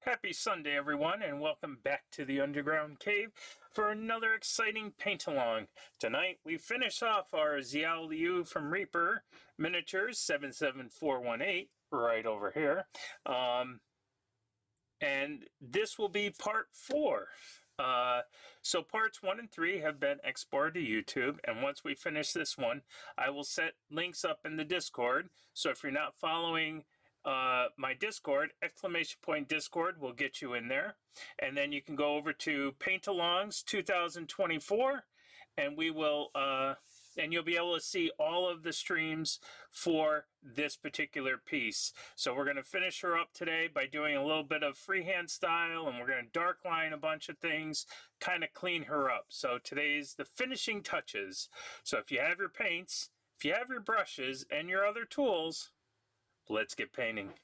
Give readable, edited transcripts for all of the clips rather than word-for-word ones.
Happy Sunday, everyone, and welcome back to the Underground Cave for another exciting paint-along. Tonight, we finish off our Xiao from Reaper Miniatures 77418 right over here. And this will be part 4. So parts 1 and 3 have been exported to YouTube, and once we finish this one, I will set links up in the Discord. So if you're not following my Discord, !Discord will get you in there, and then you can go over to Paint-Alongs 2024, and we will and you'll be able to see all of the streams for this particular piece. So we're going to finish her up today by doing a little bit of freehand style, and we're going to dark line a bunch of things, kind of clean her up. So today's the finishing touches. So if you have your paints, if you have your brushes and your other tools, let's get painting.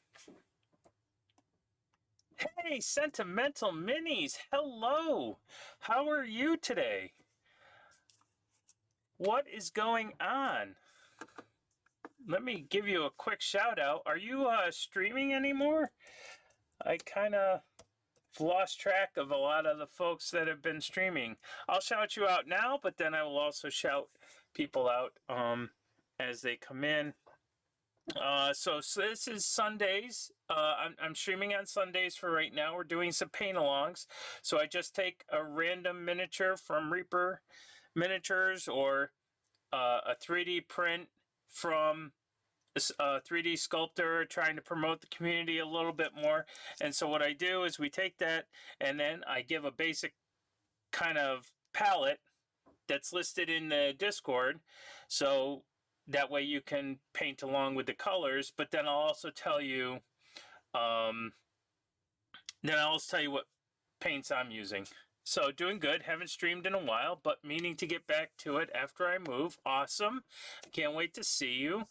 Hey, Sentimental Minis, hello. How are you today? What is going on? Let me give you a quick shout out. Are you streaming anymore? I kind of lost track of a lot of the folks that have been streaming. I'll shout you out now, but then I will also shout people out as they come in. So this is Sundays. I'm streaming on Sundays for right now. We're doing some paint-alongs. So I just take a random miniature from Reaper Miniatures or a 3D print from a 3D sculptor trying to promote the community a little bit more. And so what I do is we take that and then I give a basic kind of palette that's listed in the Discord. So that way you can paint along with the colors, but then I'll also tell you what paints I'm using. So doing good, haven't streamed in a while, but meaning to get back to it after I move. Awesome. Can't wait to see you.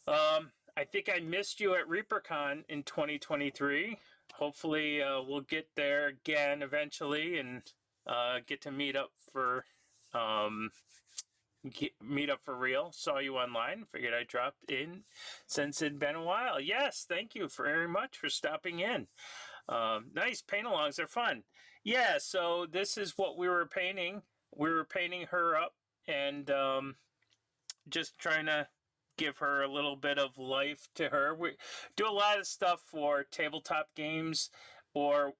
I think I missed you at ReaperCon in 2023. Hopefully we'll get there again eventually and get to meet up for real. Saw you online. Figured I dropped in since it'd been a while. Yes, thank you very much for stopping in. Nice paint-alongs. They're fun. Yeah, so this is what we were painting. We were painting her up and just trying to give her a little bit of life to her. We do a lot of stuff for tabletop games, or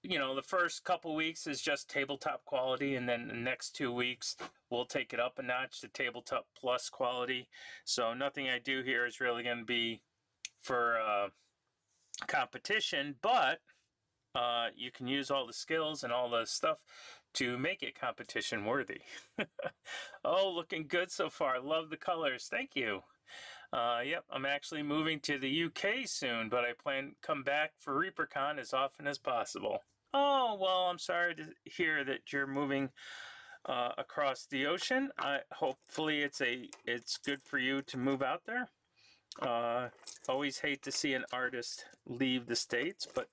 the first couple weeks is just tabletop quality, and then the next 2 weeks we'll take it up a notch to tabletop plus quality. So nothing I do here is really going to be for competition, but you can use all the skills and all the stuff to make it competition worthy. Oh, looking good so far. Love the colors. Thank you. Yep, I'm actually moving to the UK soon, but I plan to come back for ReaperCon as often as possible. Oh, well, I'm sorry to hear that you're moving across the ocean. Hopefully it's good for you to move out there. Always hate to see an artist leave the States, but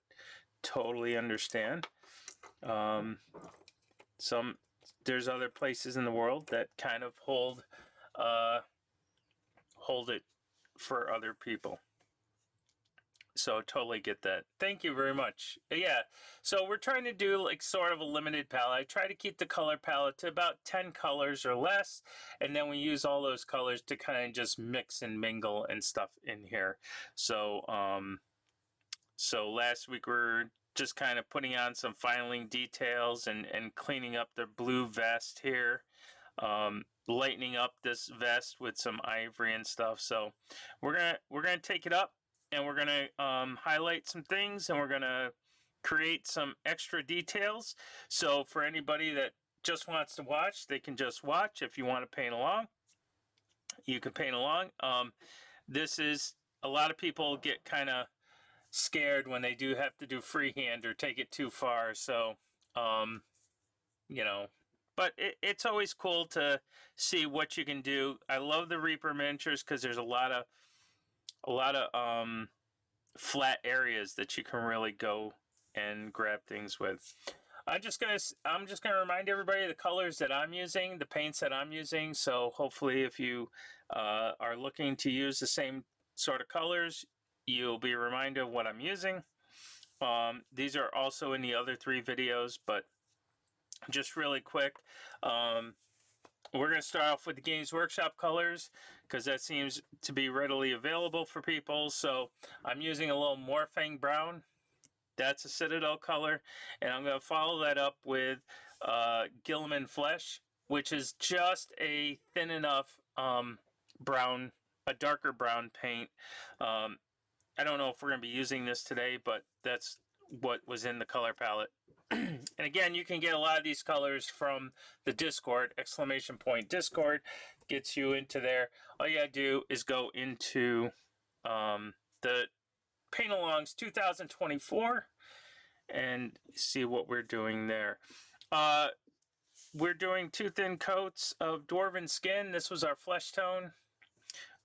totally understand. There's other places in the world that kind of hold it for other people. So totally get that. Thank you very much. Yeah, so we're trying to do like sort of a limited palette. I try to keep the color palette to about 10 colors or less, and then we use all those colors to kind of just mix and mingle and stuff in here. So so last week we were just kind of putting on some filing details and cleaning up the blue vest here. Lightening up this vest with some ivory and stuff. So we're gonna take it up, and we're gonna highlight some things, and we're gonna create some extra details. So for anybody that just wants to watch, they can just watch. If you want to paint along, you can paint along. This is, a lot of people get kind of scared when they do have to do freehand or take it too far. So but it's always cool to see what you can do. I love the Reaper miniatures because there's a lot of flat areas that you can really go and grab things with. I'm just gonna remind everybody of the colors that I'm using, the paints that I'm using. So hopefully, if you are looking to use the same sort of colors, you'll be reminded of what I'm using. These are also in the other 3 videos, but just really quick, we're going to start off with the Games Workshop colors because that seems to be readily available for people. So I'm using a little Morphing Brown. That's a Citadel color. And I'm going to follow that up with Gilliman Flesh, which is just a thin enough brown, a darker brown paint. I don't know if we're going to be using this today, but that's what was in the color palette. And again, you can get a lot of these colors from the Discord, !Discord gets you into there. All you gotta do is go into the Paint Alongs 2024 and see what we're doing there. We're doing 2 thin coats of Dwarven Skin. This was our flesh tone.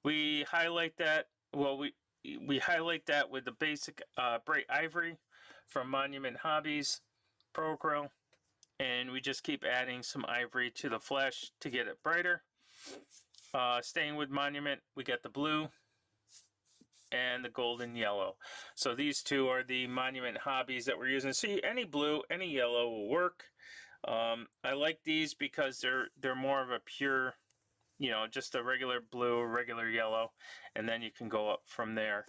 We highlight that, well, we highlight that with the basic Bright Ivory from Monument Hobbies Pro Acryl, and we just keep adding some ivory to the flesh to get it brighter. Staying with Monument, we get the blue and the golden yellow. So these 2 are the Monument Hobbies that we're using. See, any blue, any yellow will work. I like these because they're more of a pure, you know, just a regular blue or regular yellow, and then you can go up from there.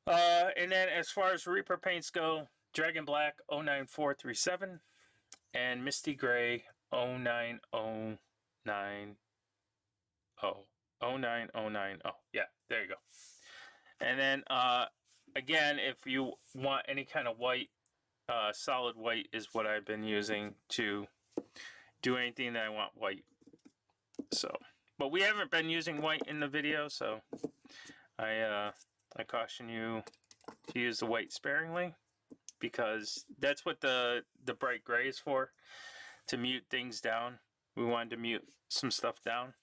And then as far as Reaper paints go, Dragon Black 09437 and Misty Gray 09090. 09090. Yeah, there you go. And then again, if you want any kind of white, solid white is what I've been using to do anything that I want white. So, but we haven't been using white in the video, so I caution you to use the white sparingly, because that's what the bright gray is for, to mute things down. We wanted to mute some stuff down,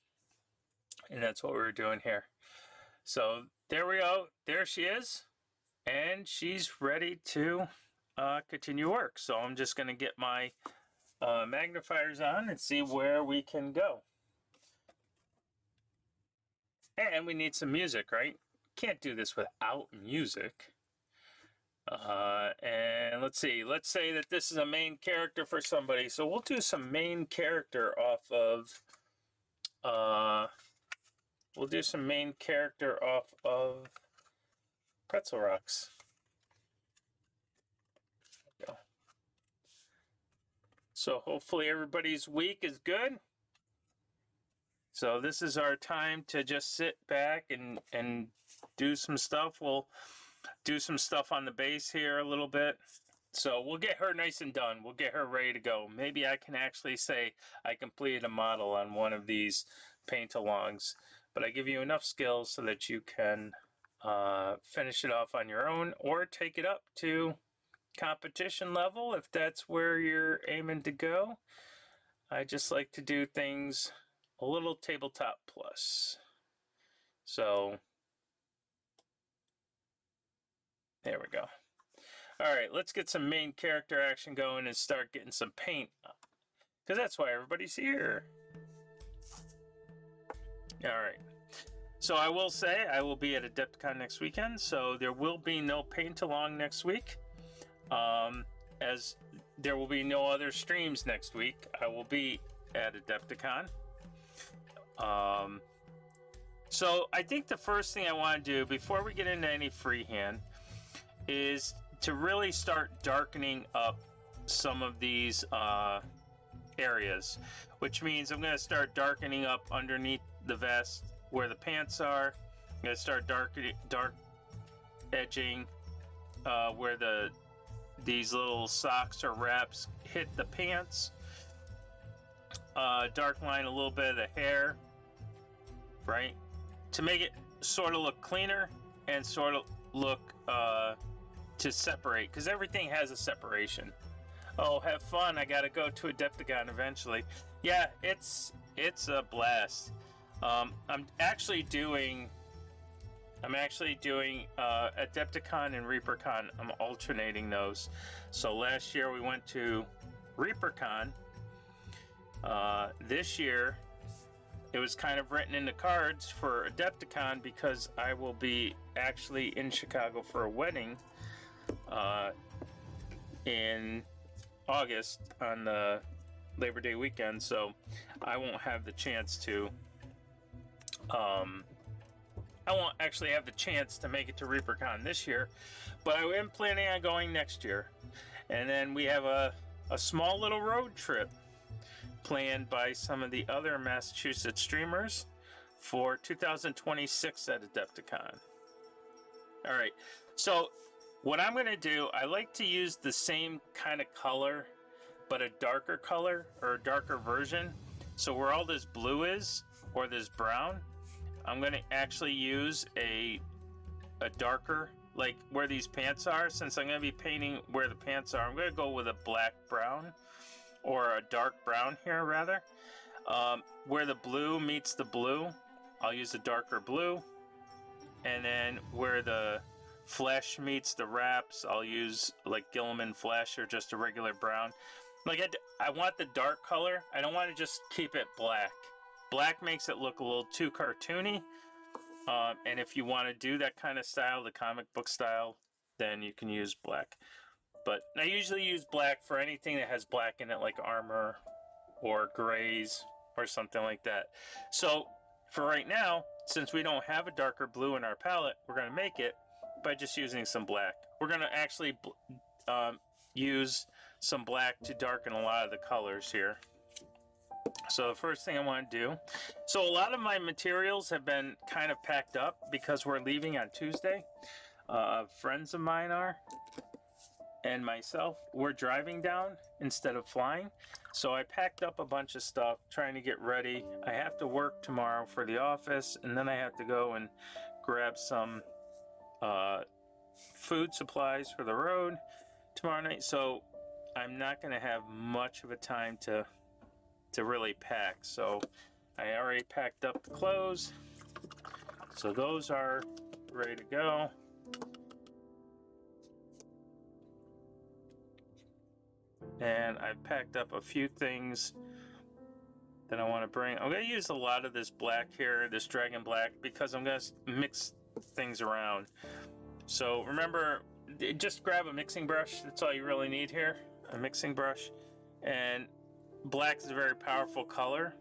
and that's what we're doing here. So there we go. There she is, and she's ready to continue work. So I'm just going to get my magnifiers on and see where we can go. And we need some music, right? Can't do this without music. And let's see, let's say that this is a main character for somebody. So we'll do some main character off of, Pretzel Rocks. There we go. So hopefully everybody's week is good. So this is our time to just sit back and do some stuff. We'll do some stuff on the base here a little bit. So we'll get her nice and done. We'll get her ready to go. Maybe I can actually say I completed a model on one of these paint-alongs. But I give you enough skills so that you can finish it off on your own or take it up to competition level if that's where you're aiming to go. I just like to do things a little tabletop plus. So there we go. All right, let's get some main character action going and start getting some paint, because that's why everybody's here. All right. So I will say I will be at Adepticon next weekend, so there will be no paint along next week. As there will be no other streams next week. I will be at Adepticon. So I think the first thing I want to do before we get into any freehand is to really start darkening up some of these areas, which means I'm going to start darkening up underneath the vest where the pants are. I'm going to start dark edging where these little socks or wraps hit the pants. Dark line a little bit of the hair, right, to make it sort of look cleaner and sort of look to separate, because everything has a separation. Oh, have fun. I gotta go to Adepticon eventually. Yeah, it's a blast. I'm actually doing Adepticon and ReaperCon. I'm alternating those. So last year we went to ReaperCon. This year it was kind of written in the cards for Adepticon because I will be actually in Chicago for a wedding in August on the Labor Day weekend, so I won't have the chance to I won't actually have the chance to make it to ReaperCon this year, but I am planning on going next year. And then we have a small little road trip planned by some of the other Massachusetts streamers for 2026 at Adepticon. All right, so what I'm going to do, I like to use the same kind of color, but a darker color or a darker version. So where all this blue is, or this brown, I'm going to actually use a darker, like where these pants are. Since I'm going to be painting where the pants are, I'm going to go with a black brown, or a dark brown here rather. Where the blue meets the blue, I'll use a darker blue. And then where the flesh meets the wraps, I'll use like Gilliman flesh or just a regular brown. Like I want the dark color. I don't want to just keep it black. Black makes it look a little too cartoony. And if you want to do that kind of style, the comic book style, then you can use black. But I usually use black for anything that has black in it, like armor or grays or something like that. So for right now, since we don't have a darker blue in our palette, we're going to make it by just using some black. We're going to actually use some black to darken a lot of the colors here. So the first thing I want to do, so a lot of my materials have been kind of packed up because we're leaving on Tuesday. Friends of mine are, and myself, we're driving down instead of flying. So I packed up a bunch of stuff trying to get ready. I have to work tomorrow for the office, and then I have to go and grab some food supplies for the road tomorrow night. So I'm not going to have much of a time to really pack. So I already packed up the clothes, so those are ready to go. And I've packed up a few things that I want to bring. I'm going to use a lot of this black here, this dragon black, because I'm going to mix things around. So remember, just grab a mixing brush. That's all you really need here, a mixing brush. And black is a very powerful color.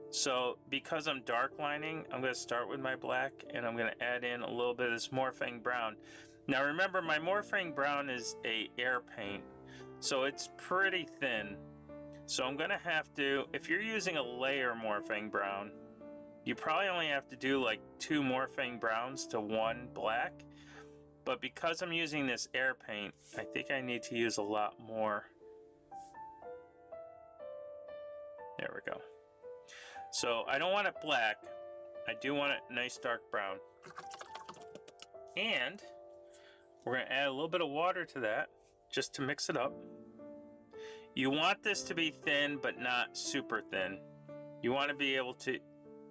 So because I'm dark lining, I'm going to start with my black, and I'm going to add in a little bit of this Morphing brown. Now remember, my Morphing brown is a air paint, so it's pretty thin. So I'm going to have to, if you're using a layer Morphing brown, you probably only have to do like 2 Morphing browns to 1 black. But because I'm using this air paint, I think I need to use a lot more. There we go. So I don't want it black. I do want it nice dark brown. And we're going to add a little bit of water to that just to mix it up. You want this to be thin, but not super thin. You want to be able to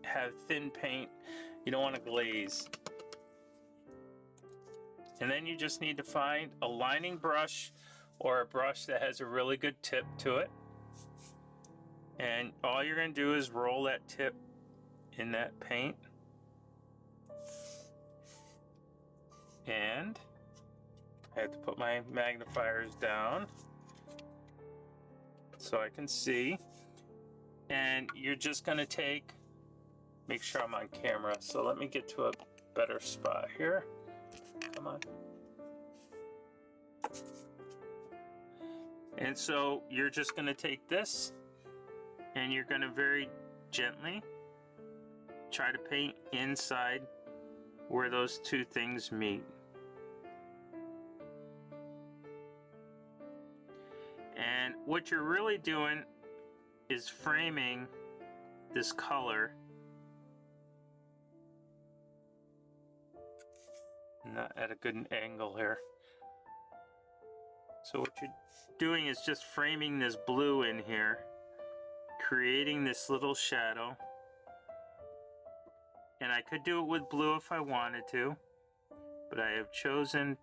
have thin paint. You don't want to glaze. And then you just need to find a lining brush or a brush that has a really good tip to it. And all you're going to do is roll that tip in that paint. And I have to put my magnifiers down so I can see. And you're just going to make sure I'm on camera. So let me get to a better spot here. Come on. And so you're just going to take this, and you're going to very gently try to paint inside where those two things meet. And what you're really doing is framing this color, not at a good angle here. So what you're doing is just framing this blue in here, creating this little shadow. And I could do it with blue if I wanted to, but I have chosen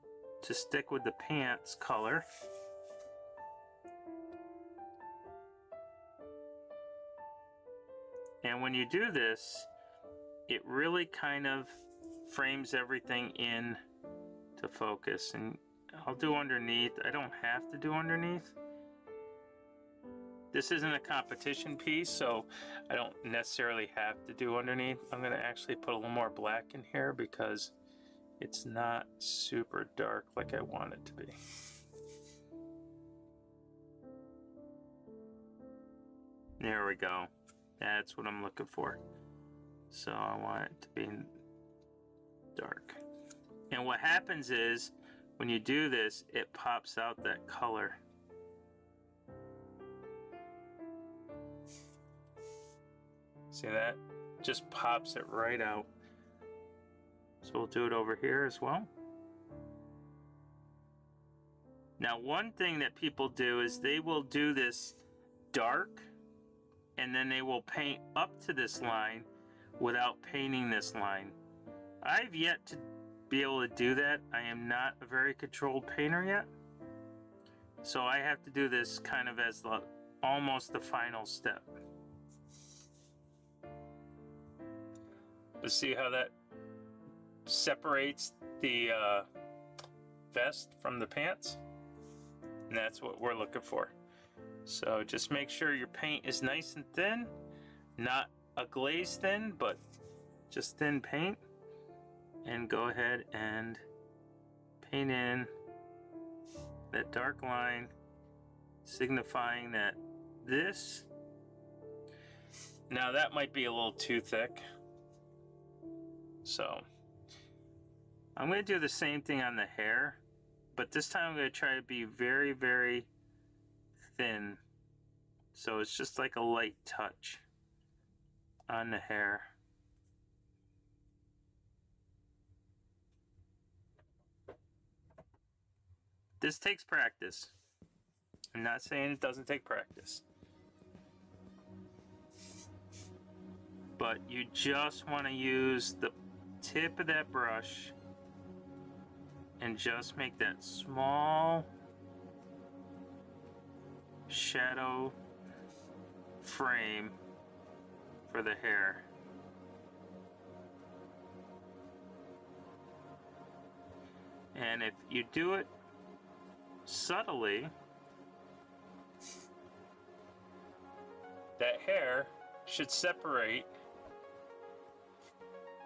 to stick with the pants color. And when you do this, it really kind of frames everything in to focus. And I'll do underneath. I don't have to do underneath. This isn't a competition piece, so I don't necessarily have to do underneath. I'm going to actually put a little more black in here because it's not super dark like I want it to be. There we go. That's what I'm looking for. So I want it to be dark. And what happens is when you do this, it pops out that color. See that? Just pops it right out. So we'll do it over here as well. Now, one thing that people do is they will do this dark and then they will paint up to this line without painting this line. I've yet to be able to do that. I am not a very controlled painter yet. So I have to do this kind of as almost the final step. But see how that separates the vest from the pants? And that's what we're looking for. So just make sure your paint is nice and thin, not a glaze thin, but just thin paint. And go ahead and paint in that dark line, signifying that this, now that might be a little too thick. So I'm going to do the same thing on the hair, but this time I'm going to try to be very, very thin. So it's just like a light touch on the hair. This takes practice. I'm not saying it doesn't take practice. But you just want to use the tip of that brush and just make that small shadow frame for the hair. And if you do it subtly, that hair should separate.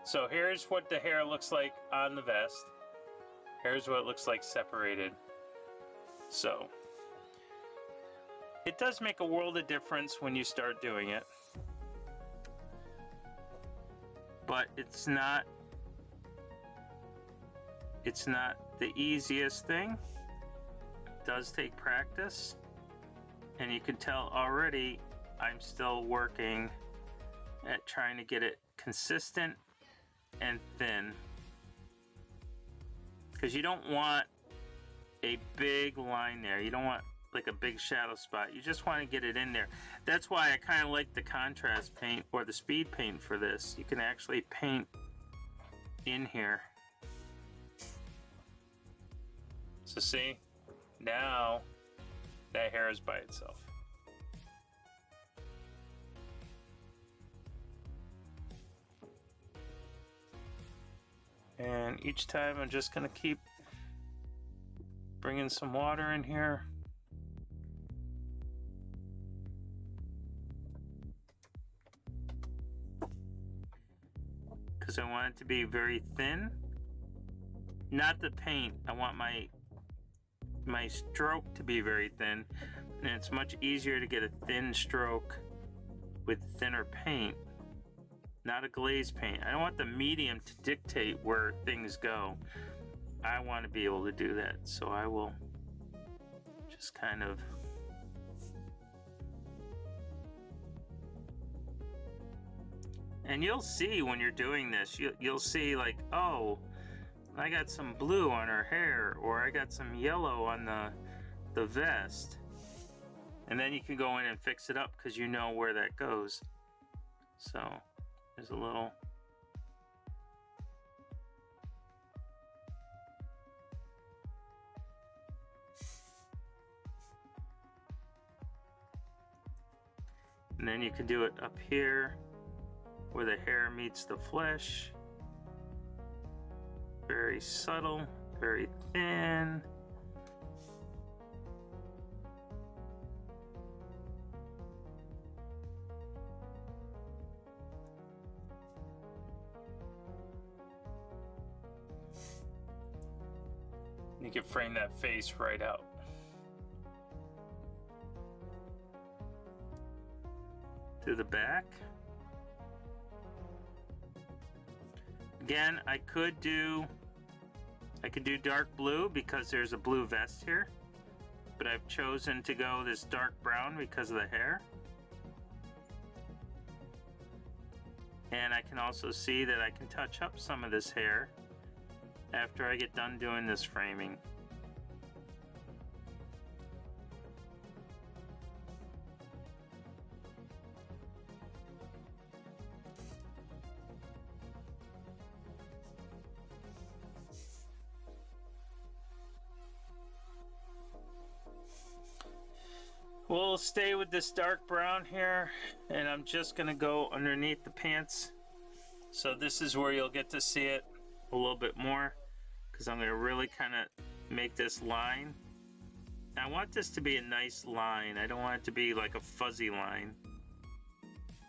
So here's what the hair looks like on the vest. Here's what it looks like separated. So it does make a world of difference when you start doing it. But it's not the easiest thing. It does take practice. And you can tell already I'm still working at trying to get it consistent and thin, because you don't want a big line there. You don't want like a big shadow spot. You just want to get it in there. That's why I kind of like the contrast paint or the speed paint for this. You can actually paint in here. So see, now that hair is by itself. And each time I'm just going to keep bringing some water in here. Because I want it to be very thin. Not the paint. I want my stroke to be very thin. And it's much easier to get a thin stroke with thinner paint. Not a glaze paint. I don't want the medium to dictate where things go. I want to be able to do that. So I will just kind of and you'll see when you're doing this, you'll see like, oh, I got some blue on her hair, or I got some yellow on the vest. And then you can go in and fix it up because you know where that goes. So there's a little. And then you can do it up here where the hair meets the flesh. Very subtle, very thin. You can frame that face right out. To the back. Again, I could do dark blue because there's a blue vest here, but I've chosen to go this dark brown because of the hair. And I can also see that I can touch up some of this hair after I get done doing this framing. We'll stay with this dark brown here, and I'm just gonna go underneath the pants. So this is where you'll get to see it a little bit more, because I'm gonna really kind of make this line. I want this to be a nice line. I don't want it to be like a fuzzy line.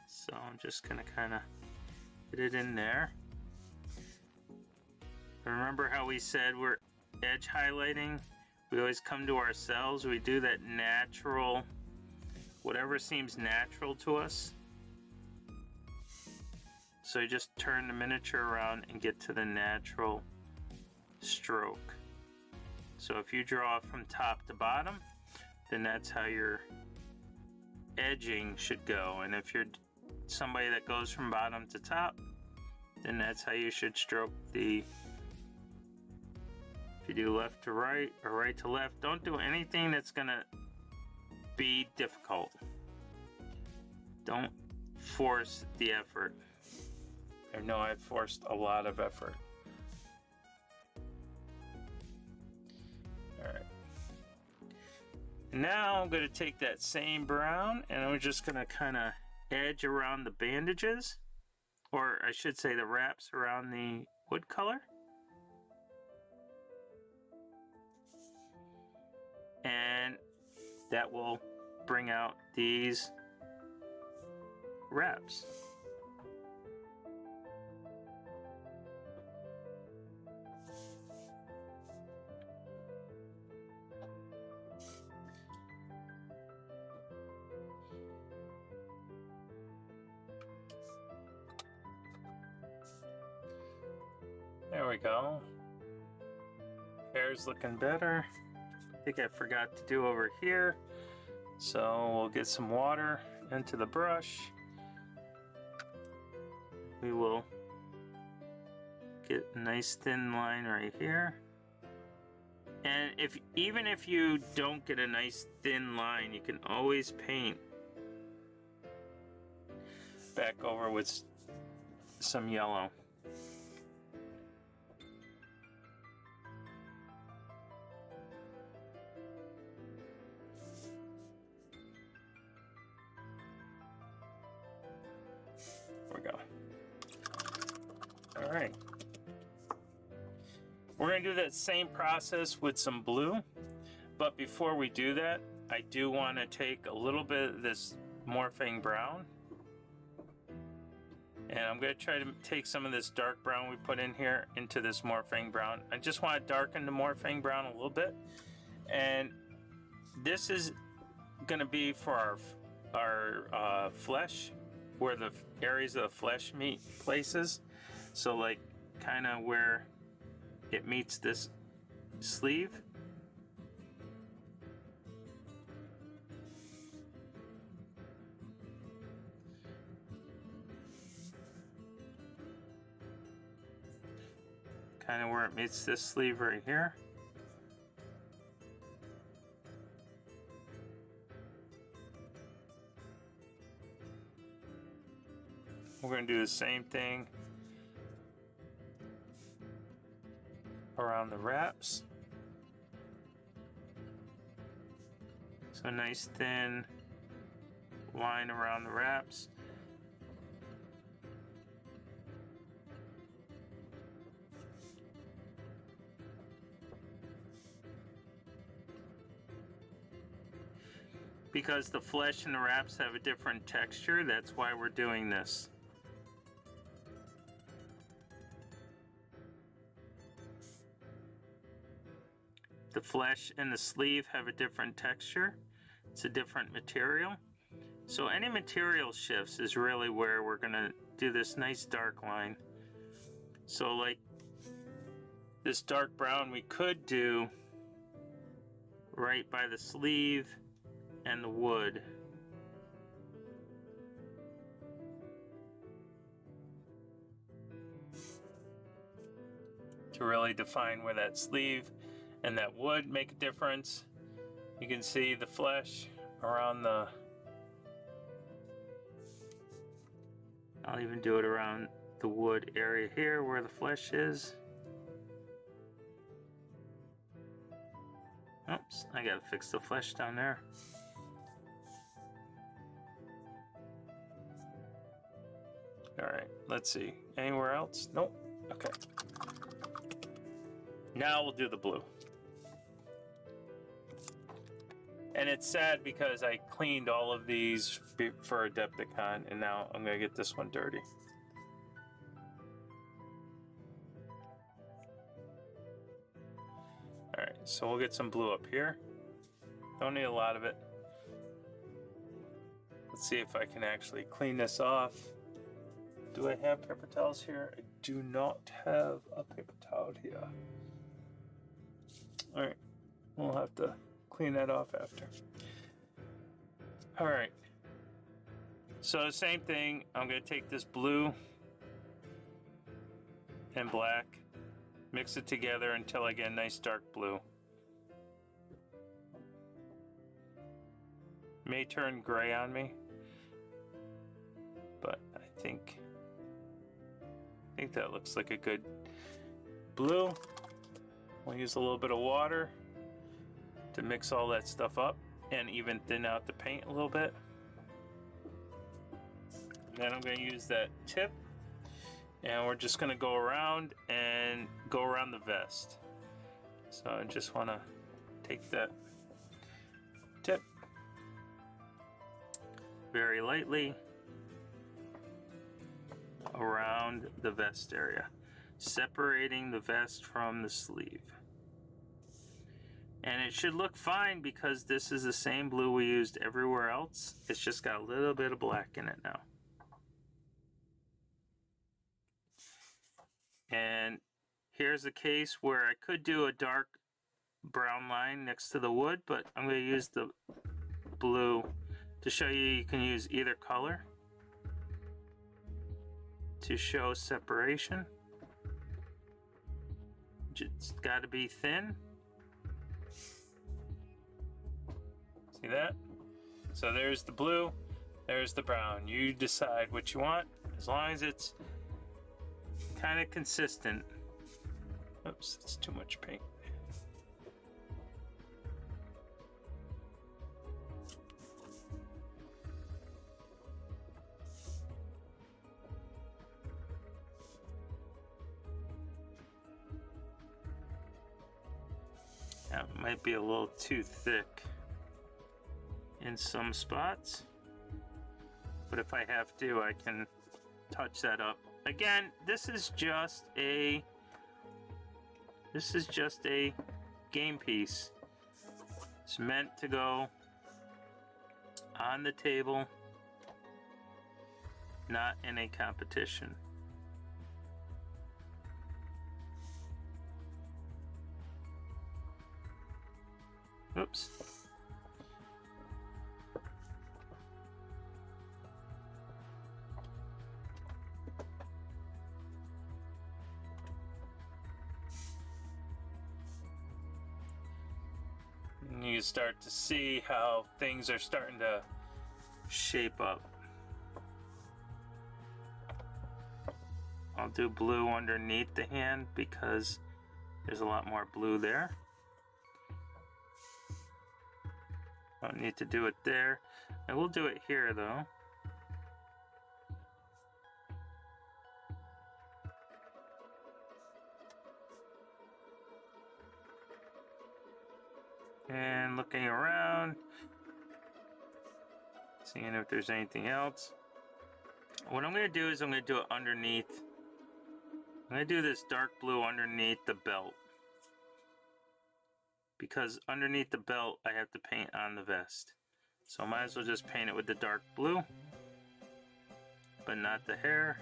So I'm just gonna kind of put it in there. Remember how we said we're edge highlighting? We always come to ourselves. We do that natural, whatever seems natural to us. So you just turn the miniature around and get to the natural stroke. So if you draw from top to bottom, then that's how your edging should go. And if you're somebody that goes from bottom to top, then that's how you should stroke the. If you do left to right or right to left, don't do anything that's gonna be difficult. Don't force the effort. I know I've forced a lot of effort. Alright. Now I'm gonna take that same brown and I'm just gonna kind of edge around the bandages, or I should say the wraps around the wood color. And that will bring out these wraps. There we go. Hair's looking better. I think I forgot to do over here. So we'll get some water into the brush. We will get a nice thin line right here. And even if you don't get a nice thin line, you can always paint back over with some yellow. There we go. All right. We're going to do that same process with some blue, but before we do that, I do want to take a little bit of this morphing brown, and I'm going to try to take some of this dark brown we put in here into this morphing brown. I just want to darken the morphing brown a little bit, and this is going to be for our flesh, where the areas of the flesh meet places. So like kind of where it meets this sleeve. Kind of where it meets this sleeve right here. We're going to do the same thing around the wraps. So a nice thin line around the wraps. Because the flesh and the wraps have a different texture, that's why we're doing this. The flesh and the sleeve have a different texture. It's a different material. So any material shifts is really where we're gonna do this nice dark line. So like this dark brown we could do right by the sleeve and the wood. To really define where that sleeve and that wood make a difference. You can see the flesh around the, I'll even do it around the wood area here where the flesh is. Oops, I gotta fix the flesh down there. All right, let's see. Anywhere else? Nope. Okay. Now we'll do the blue. And it's sad because I cleaned all of these for Adepticon, and now I'm gonna get this one dirty. All right, so we'll get some blue up here. Don't need a lot of it. Let's see if I can actually clean this off. Do I have paper towels here? I do not have a paper towel here. All right, we'll have to clean that off after. All right, so same thing. I'm gonna take this blue and black, mix it together until I get a nice dark blue. May turn gray on me, but I think that looks like a good blue. We'll use a little bit of water to mix all that stuff up and even thin out the paint a little bit. Then I'm going to use that tip, and we're just going to go around and go around the vest. So I just want to take that tip very lightly around the vest area, separating the vest from the sleeve. And it should look fine because this is the same blue we used everywhere else. It's just got a little bit of black in it now. And here's a case where I could do a dark brown line next to the wood, but I'm going to use the blue to show you can use either color to show separation. It's got to be thin. See that? So there's the blue, there's the brown. You decide what you want, as long as it's kind of consistent. Oops, that's too much paint. That might be a little too thick in some spots, but if I have to, I can touch that up. Again, this is just a game piece. It's meant to go on the table, not in a competition. Oops. And you start to see how things are starting to shape up. I'll do blue underneath the hand because there's a lot more blue there. Don't need to do it there. I will do it here though. And looking around, seeing if there's anything else. What I'm going to do is I'm going to do it underneath. I'm going to do this dark blue underneath the belt, because underneath the belt I have to paint on the vest. So I might as well just paint it with the dark blue, but not the hair.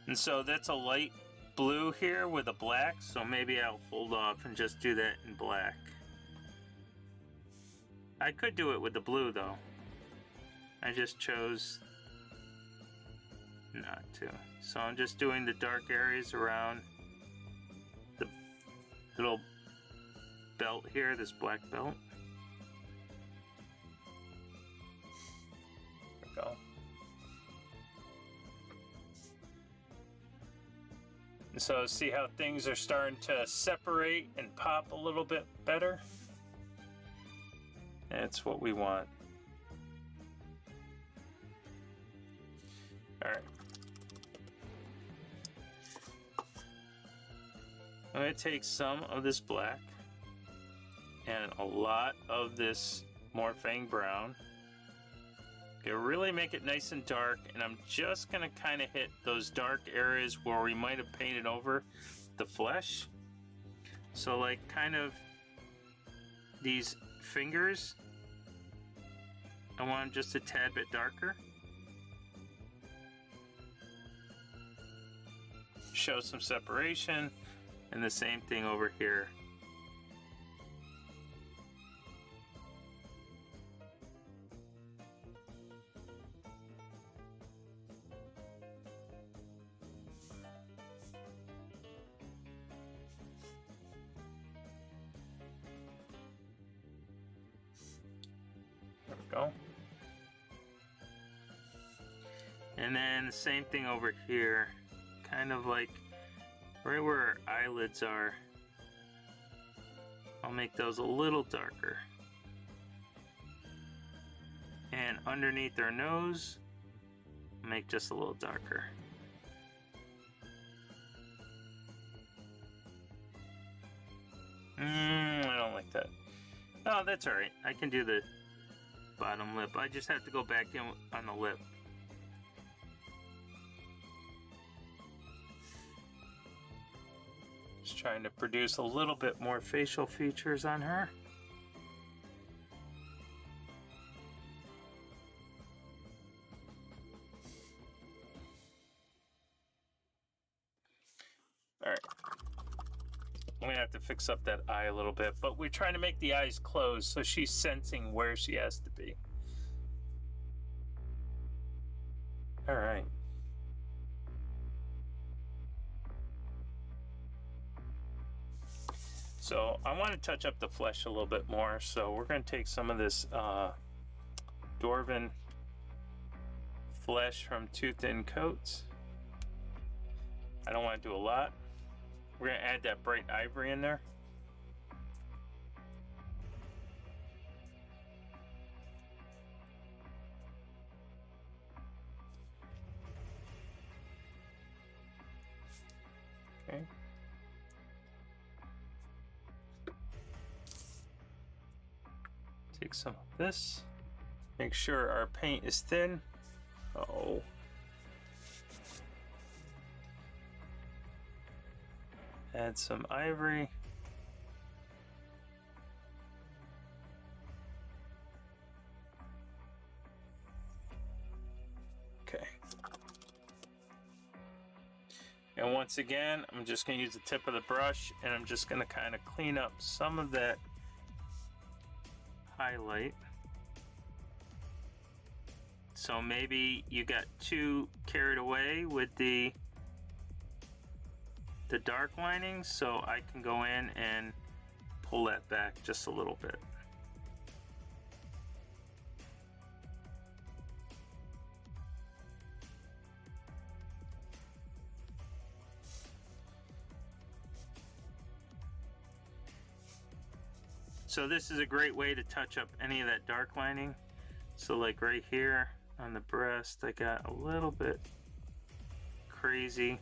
And so that's a light blue here with a black, so maybe I'll hold off and just do that in black. I could do it with the blue though. I just chose not to. So I'm just doing the dark areas around the little belt here, this black belt. There we go. And so see how things are starting to separate and pop a little bit better? That's what we want. All right. I'm going to take some of this black and a lot of this Morphang brown. Gonna really make it nice and dark, and I'm just gonna kind of hit those dark areas where we might have painted over the flesh. So like kind of these fingers, I want them just a tad bit darker. Show some separation, and the same thing over here. There we go. And then the same thing over here, kind of like right where our eyelids are. I'll make those a little darker. And underneath our nose, make just a little darker. I don't like that. Oh, that's alright. I can do the bottom lip. I just have to go back in on the lip. Just trying to produce a little bit more facial features on her. Alright. I'm gonna have to fix up that eye a little bit, but we're trying to make the eyes closed so she's sensing where she has to be. Alright. So I want to touch up the flesh a little bit more, so we're going to take some of this Dwarven flesh from Two Thin Coats. I don't want to do a lot. We're going to add that bright ivory in there. Okay. Take some of this. Make sure our paint is thin. Oh. Add some ivory. Okay. And once again, I'm just going to use the tip of the brush, and I'm just going to kind of clean up some of that highlight. So maybe you got too carried away with the dark linings, so I can go in and pull that back just a little bit. So this is a great way to touch up any of that dark lining. So like right here on the breast, I got a little bit crazy.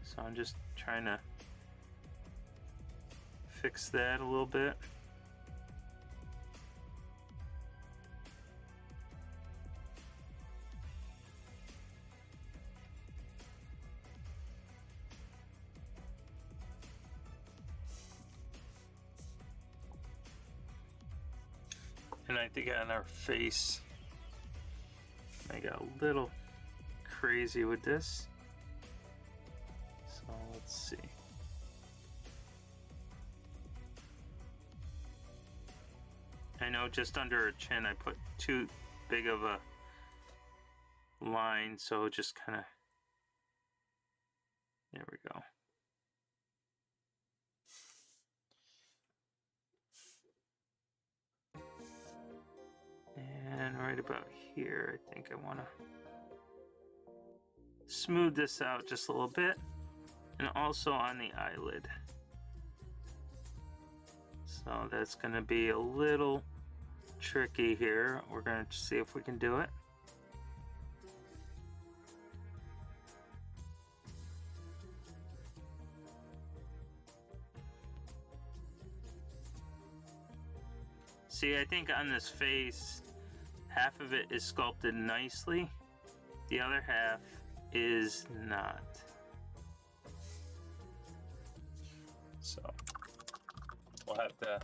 So I'm just trying to fix that a little bit. And I think on our face, I got a little crazy with this. So let's see. I know just under her chin I put too big of a line, so just kind of, there we go. And right about here, I think I want to smooth this out just a little bit, and also on the eyelid. So that's going to be a little tricky here. We're going to see if we can do it. See, I think on this face, half of it is sculpted nicely, the other half is not. So we'll have to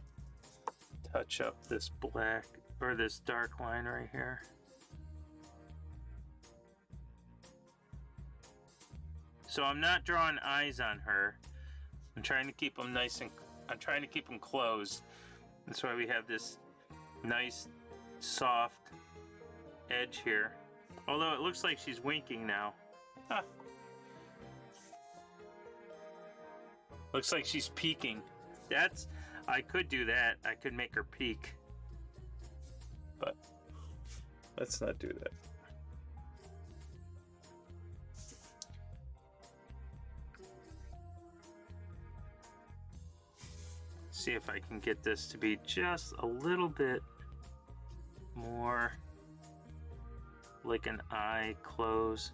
touch up this black, or this dark line right here. So I'm not drawing eyes on her. I'm trying to keep them nice and, I'm trying to keep them closed. That's why we have this nice soft edge here. Although it looks like she's winking now. Huh. Looks like she's peeking. That's, I could do that. I could make her peek. But let's not do that. See if I can get this to be just a little bit more like an eye close.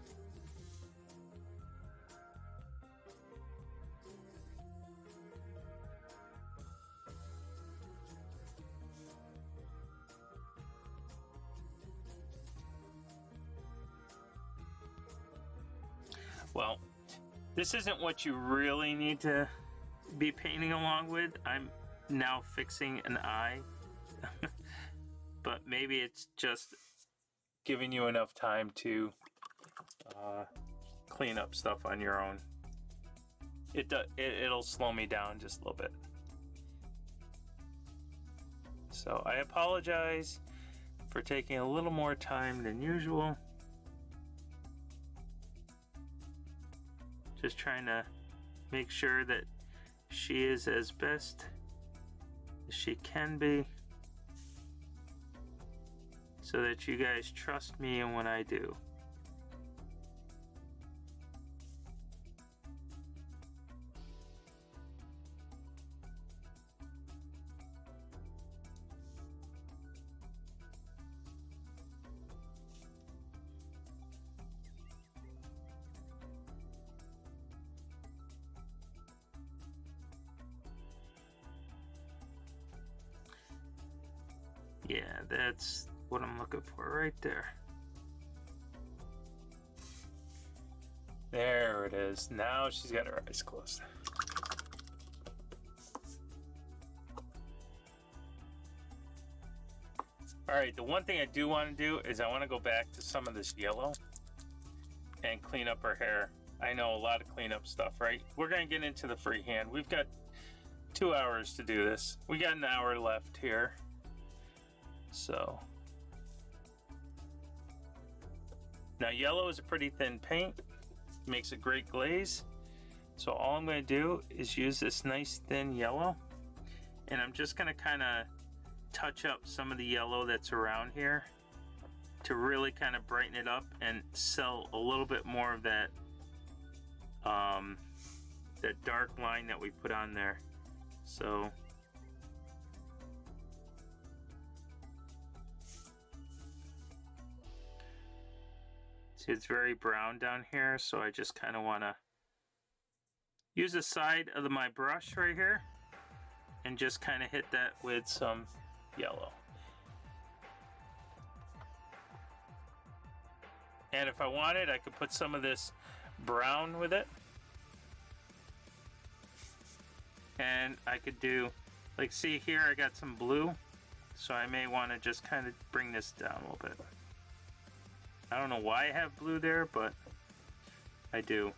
Well, this isn't what you really need to be painting along with. I'm now fixing an eye. But maybe it's just giving you enough time to clean up stuff on your own. It'll slow me down just a little bit. So I apologize for taking a little more time than usual. Just trying to make sure that she is as best as she can be, so that you guys trust me in what I do. Yeah, that's what I'm looking for right there. There it is. Now she's got her eyes closed. All right, the one thing I do want to do is I want to go back to some of this yellow and clean up her hair. I know a lot of cleanup stuff, right? We're going to get into the freehand. We've got 2 hours to do this. We got an hour left here. So now yellow is a pretty thin paint, makes a great glaze. So all I'm going to do is use this nice thin yellow, and I'm just going to kind of touch up some of the yellow that's around here to really kind of brighten it up and sell a little bit more of that that dark line that we put on there. So it's very brown down here, so I just kind of want to use the side of my brush right here and just kind of hit that with some yellow. And if I wanted, I could put some of this brown with it. And I could do, like, see here I got some blue, so I may want to just kind of bring this down a little bit. I don't know why I have blue there, but I do.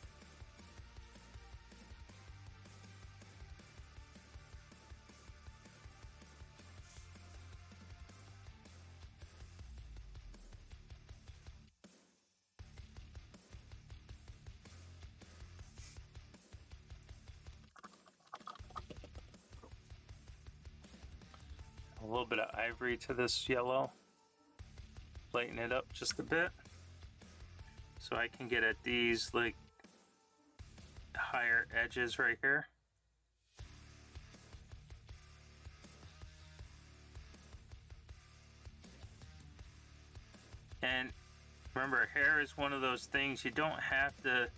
A little bit of ivory to this yellow. Lighten it up just a bit so I can get at these like higher edges right here. And remember, hair is one of those things you don't have to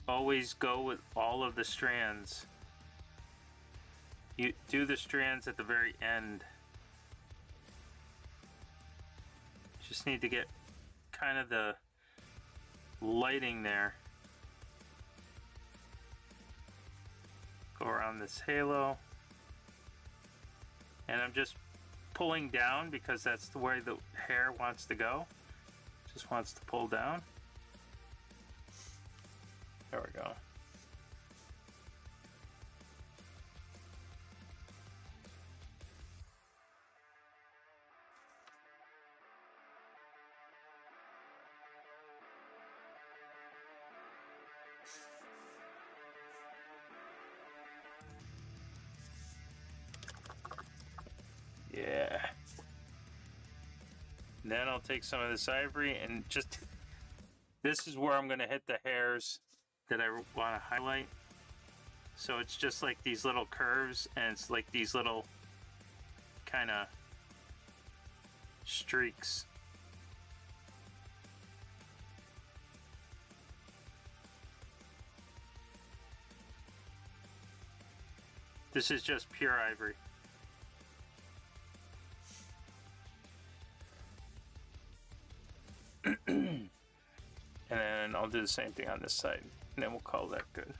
always go with all of the strands. You do the strands at the very end. Just need to get kind of the lighting there. Go around this halo. And I'm just pulling down because that's the way the hair wants to go. Just wants to pull down. There we go. Yeah. Then I'll take some of this ivory and just, this is where I'm going to hit the hairs that I want to highlight. So it's just like these little curves, and it's like these little kind of streaks. This is just pure ivory. And then I'll do the same thing on this side, and then we'll call that good.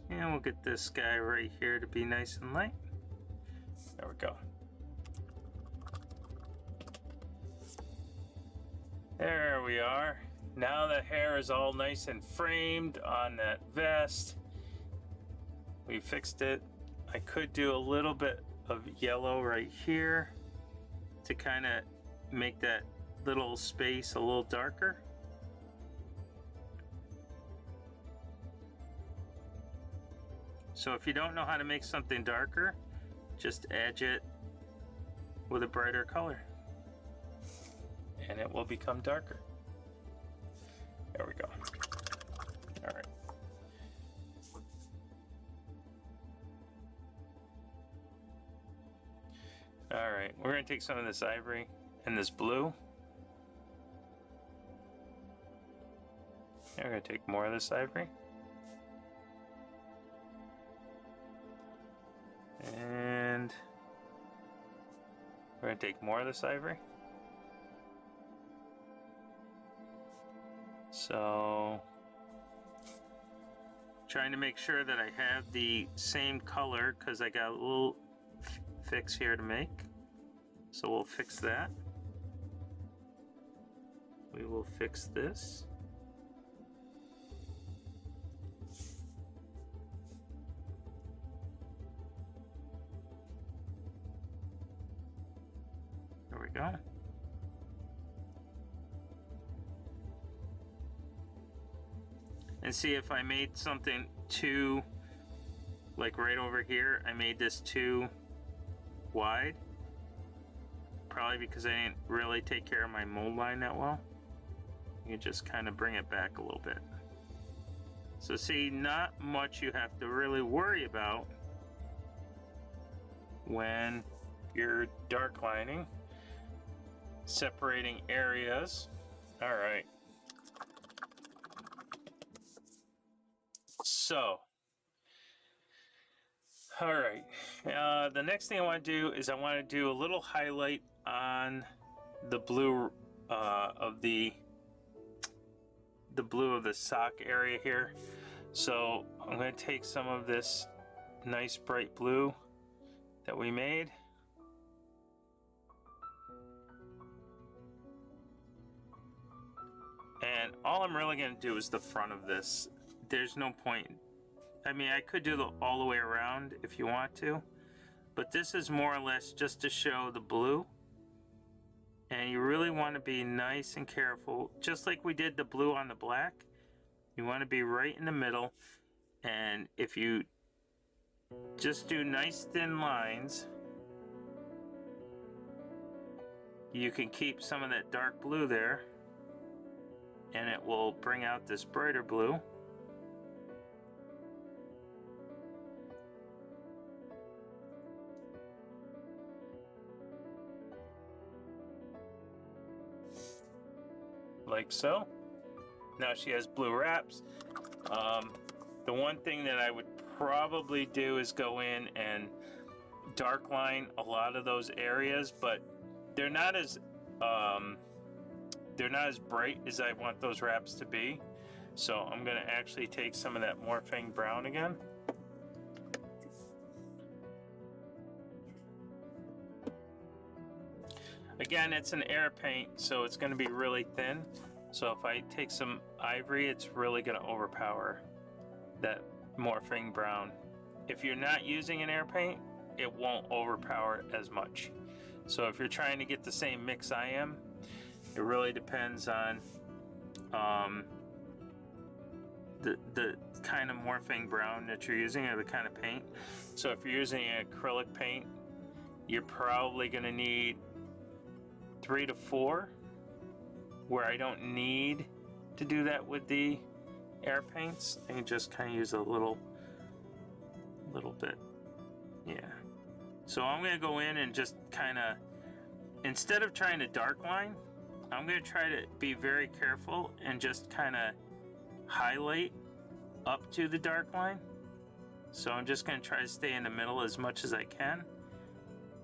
And we'll get this guy right here to be nice and light. There we go. There we are. Now the hair is all nice and framed on that vest. We fixed it. I could do a little bit of yellow right here to kind of make that little space a little darker. So if you don't know how to make something darker, just edge it with a brighter color and it will become darker. There we go. All right. All right, we're gonna take some of this ivory and this blue. And we're gonna take more of this ivory. And we're gonna take more of this ivory. So, trying to make sure that I have the same color because I got a little fix here to make. So we'll fix that. We will fix this. There we go. And see if I made something too, like right over here, I made this too wide. Probably because I didn't really take care of my mold line that well. You just kind of bring it back a little bit. So see, not much you have to really worry about when you're dark lining, separating areas. All right. So, all right. The next thing I want to do is I want to do a little highlight on the blue of the blue of the sock area here. So I'm going to take some of this nice bright blue that we made, and all I'm really going to do is the front of this. There's no point. I mean, I could do all the way around if you want to, but this is more or less just to show the blue. And you really want to be nice and careful, just like we did the blue on the black. You want to be right in the middle, and if you just do nice thin lines, you can keep some of that dark blue there, and it will bring out this brighter blue. Like so. Now she has blue wraps. The one thing that I would probably do is go in and dark line a lot of those areas, but they're not as bright as I want those wraps to be. So I'm gonna actually take some of that Morphing brown again. Again, it's an air paint, so it's going to be really thin. So if I take some ivory, it's really going to overpower that Morphing brown. If you're not using an air paint, it won't overpower it as much. So if you're trying to get the same mix I am, it really depends on the kind of Morphing brown that you're using, or the kind of paint. So if you're using an acrylic paint, you're probably going to need 3 to 4, where I don't need to do that with the air paints. I can just kind of use a little bit. Yeah. So I'm going to go in and just kind of, instead of trying to dark line, I'm going to try to be very careful and just kind of highlight up to the dark line. So I'm just going to try to stay in the middle as much as I can.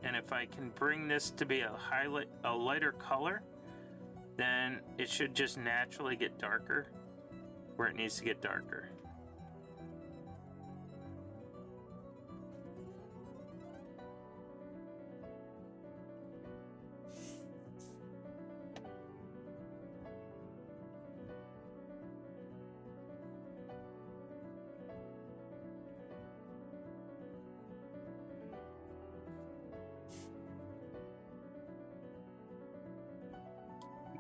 And if I can bring this to be a lighter color, then it should just naturally get darker where it needs to get darker.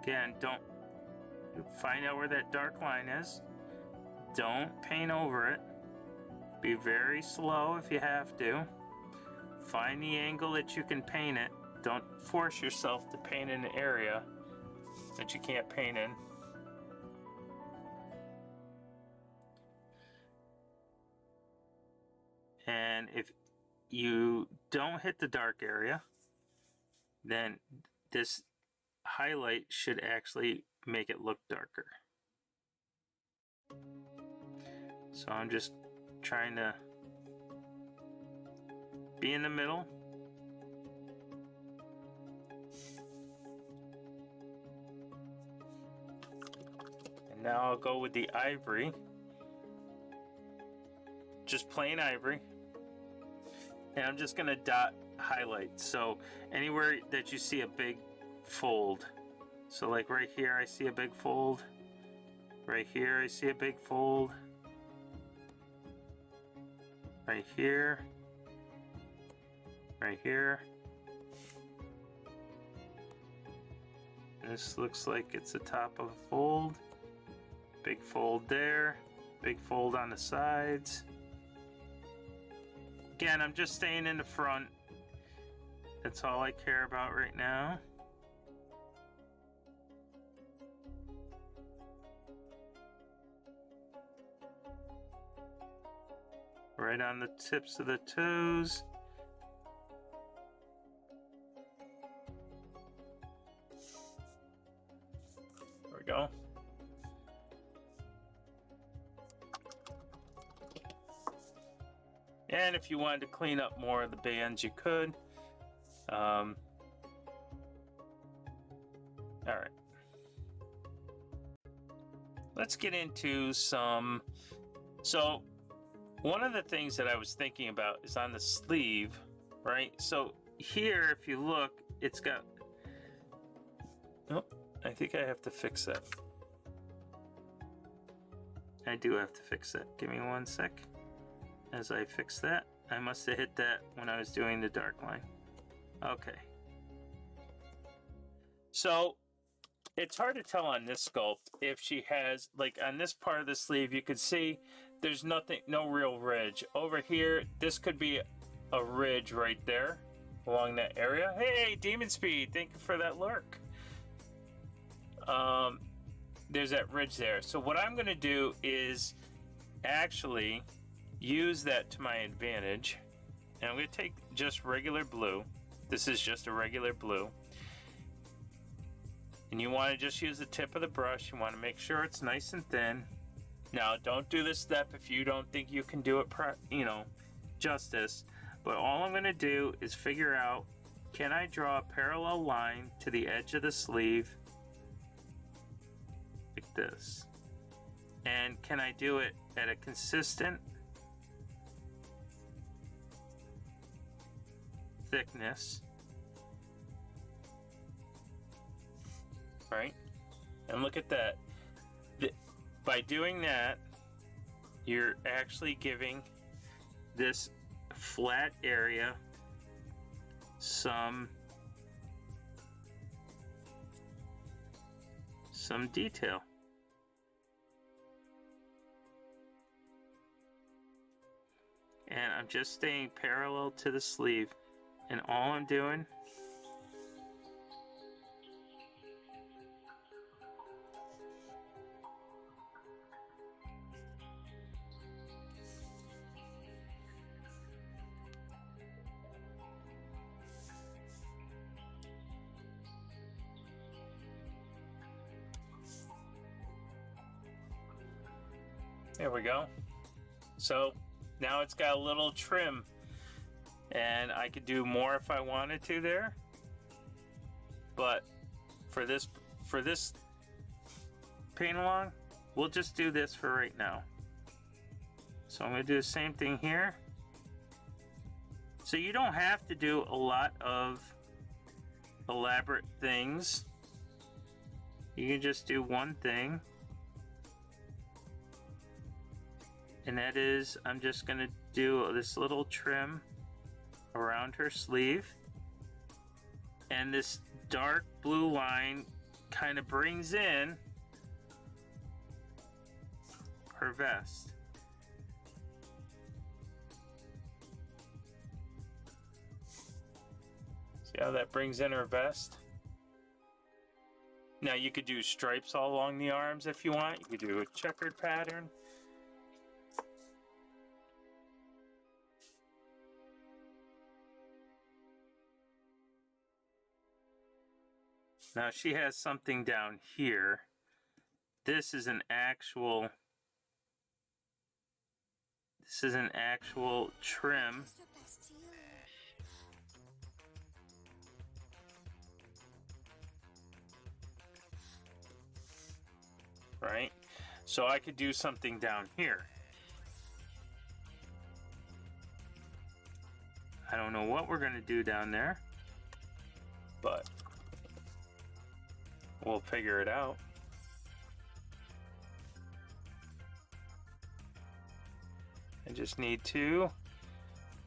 Again, don't find out where that dark line is. Don't paint over it. Be very slow if you have to. Find the angle that you can paint it. Don't force yourself to paint in an area that you can't paint in. And if you don't hit the dark area, then this highlight should actually make it look darker. So I'm just trying to be in the middle. And now I'll go with the ivory. Just plain ivory. And I'm just gonna dot highlights. So anywhere that you see a big fold. So like right here I see a big fold. Right here I see a big fold. Right here. Right here. This looks like it's the top of a fold. Big fold there. Big fold on the sides. Again, I'm just staying in the front. That's all I care about right now. Right on the tips of the toes. And if you wanted to clean up more of the bands, you could. All right. Let's get into some. So one of the things that I was thinking about is on the sleeve, right? So here, if you look, it's got, oh, I think I have to fix that. I do have to fix that. Give me one sec. As I fix that, I must have hit that when I was doing the dark line. Okay. So it's hard to tell on this sculpt if she has, like on this part of the sleeve, you can see there's nothing, no real ridge. Over here, this could be a ridge right there along that area. Hey, Demon Speed, thank you for that lurk. There's that ridge there. So what I'm going to do is actually use that to my advantage. And I'm going to take just regular blue. This is just a regular blue. And you want to just use the tip of the brush. You want to make sure it's nice and thin. Now, don't do this step if you don't think you can do it, justice. But all I'm going to do is figure out, can I draw a parallel line to the edge of the sleeve like this? And can I do it at a consistent thickness? Right? And look at that. By doing that, you're actually giving this flat area some detail. And I'm just staying parallel to the sleeve, and all I'm doing there we go. So now it's got a little trim, and I could do more if I wanted to there, but for this paint along, we'll just do this for right now. So I'm going to do the same thing here. So you don't have to do a lot of elaborate things. You can just do one thing. And that is, I'm just going to do this little trim around her sleeve. And this dark blue line kind of brings in her vest. See how that brings in her vest? Now you could do stripes all along the arms if you want. You could do a checkered pattern. Now she has something down here. This is an actual trim. Right? So I could do something down here. I don't know what we're going to do down there, but we'll figure it out. I just need to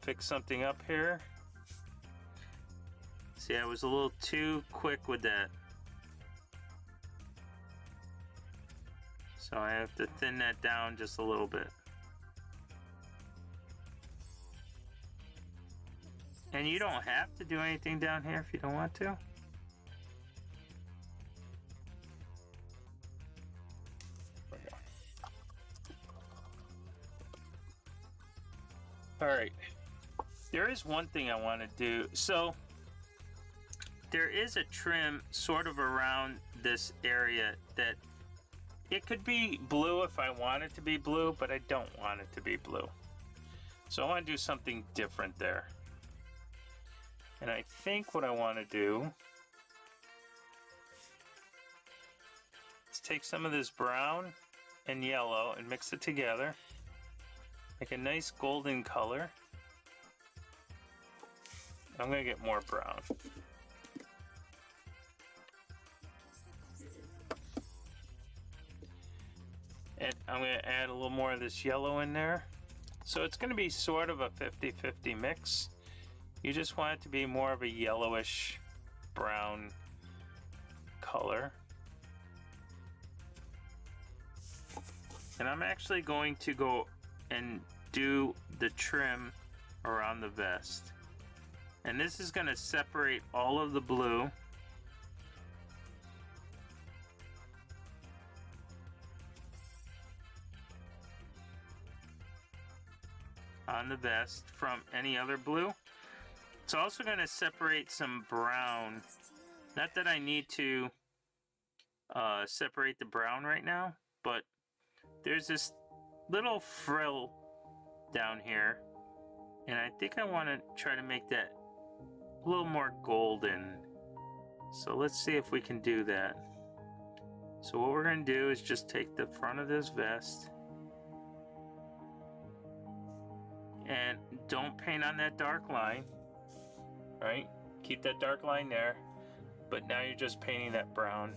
fix something up here. See, I was a little too quick with that. So I have to thin that down just a little bit. And you don't have to do anything down here if you don't want to. All right, there is one thing I want to do. So there is a trim sort of around this area that it could be blue if I want it to be blue, but I don't want it to be blue. So I want to do something different there. And I think what I want to do is take some of this brown and yellow and mix it together. Make a nice golden color. I'm going to get more brown. And I'm going to add a little more of this yellow in there. So it's going to be sort of a 50-50 mix. You just want it to be more of a yellowish brown color. And I'm actually going to go and do the trim around the vest. And this is going to separate all of the blue on the vest from any other blue. It's also going to separate some brown. Not that I need to separate the brown right now, but there's this little frill down here, and I think I want to try to make that a little more golden. So let's see if we can do that. So what we're going to do is just take the front of this vest and don't paint on that dark line, right? Keep that dark line there, but now you're just painting that brown,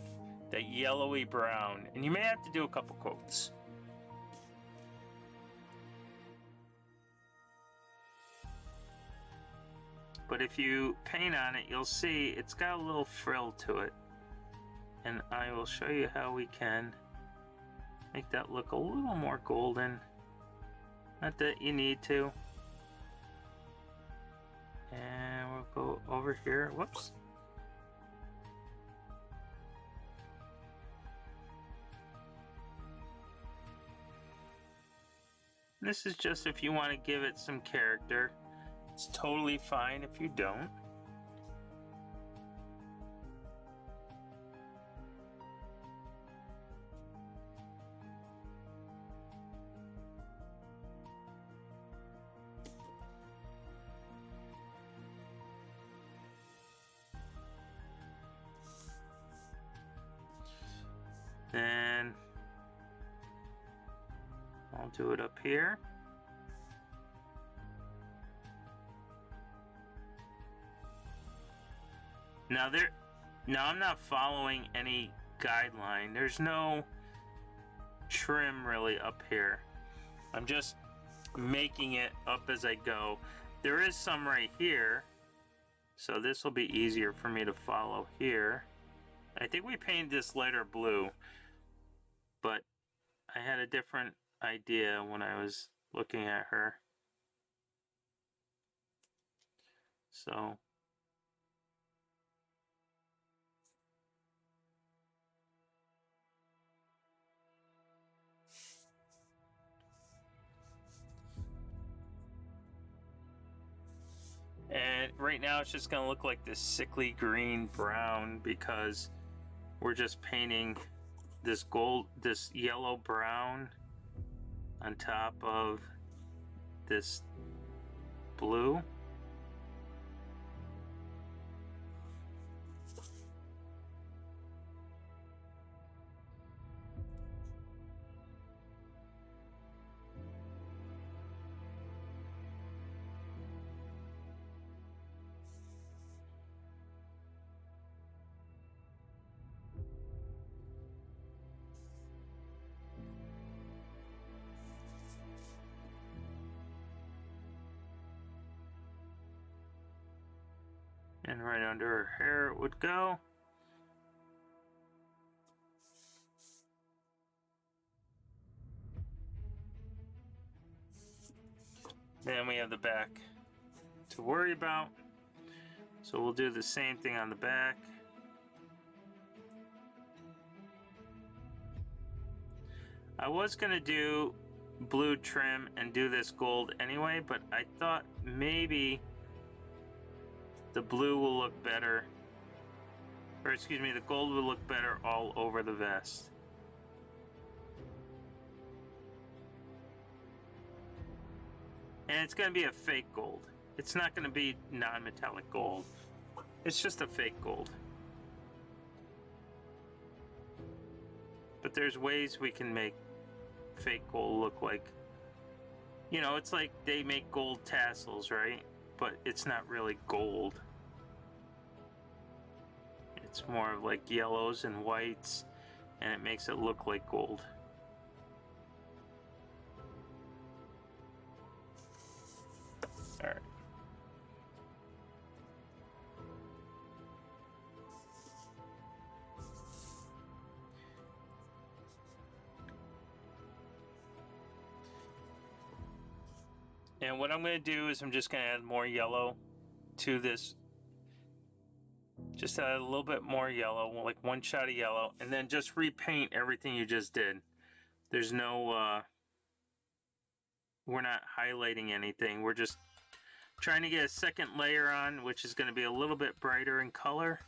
that yellowy brown, and you may have to do a couple coats. But if you paint on it, you'll see it's got a little frill to it. And I will show you how we can make that look a little more golden. Not that you need to. And we'll go over here. Whoops. This is just if you want to give it some character. It's totally fine if you don't. Then I'll do it up here. Now I'm not following any guideline. There's no trim really up here. I'm just making it up as I go. There is some right here, so this will be easier for me to follow here. I think we painted this lighter blue, but I had a different idea when I was looking at her. So and right now it's just gonna look like this sickly green brown because we're just painting this yellow brown on top of this blue. And right under her hair it would go. Then we have the back to worry about. So we'll do the same thing on the back. I was gonna do blue trim and do this gold anyway, but I thought maybe the blue will look better, or excuse me, the gold will look better all over the vest. And it's going to be a fake gold. It's not going to be non-metallic gold. It's just a fake gold. But there's ways we can make fake gold look like, you know, it's like they make gold tassels, right? But it's not really gold. It's more of like yellows and whites, and it makes it look like gold. All right. And what I'm going to do is I'm just going to add more yellow to this. Just add a little bit more yellow, like one shot of yellow, and then just repaint everything you just did. There's no, we're not highlighting anything. We're just trying to get a second layer on, which is going to be a little bit brighter in color.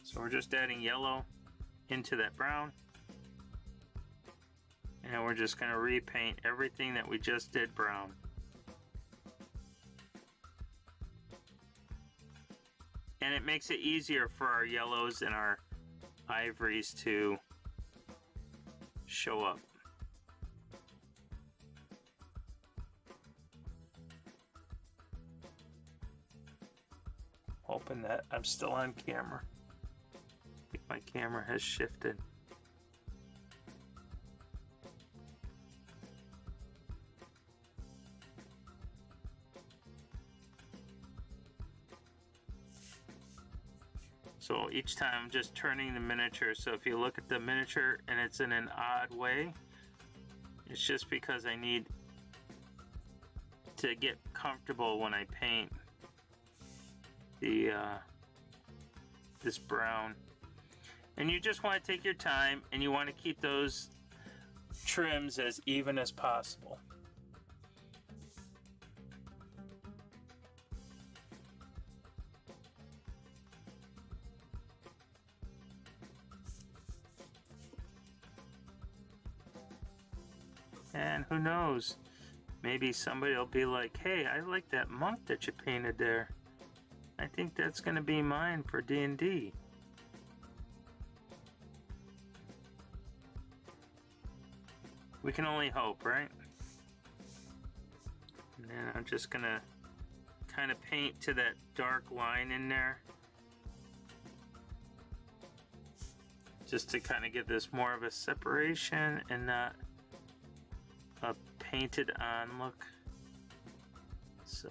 So we're just adding yellow into that brown. And we're just going to repaint everything that we just did brown. And it makes it easier for our yellows and our ivories to show up. Hoping that I'm still on camera. I think my camera has shifted. So each time I'm just turning the miniature. So if you look at the miniature and it's in an odd way, it's just because I need to get comfortable when I paint the this brown. And you just want to take your time, and you want to keep those trims as even as possible. And who knows, maybe somebody will be like, hey, I like that monk that you painted there. I think that's going to be mine for D&D. We can only hope, right? And then I'm just going to kind of paint to that dark line in there. Just to kind of give this more of a separation and not a painted on look. So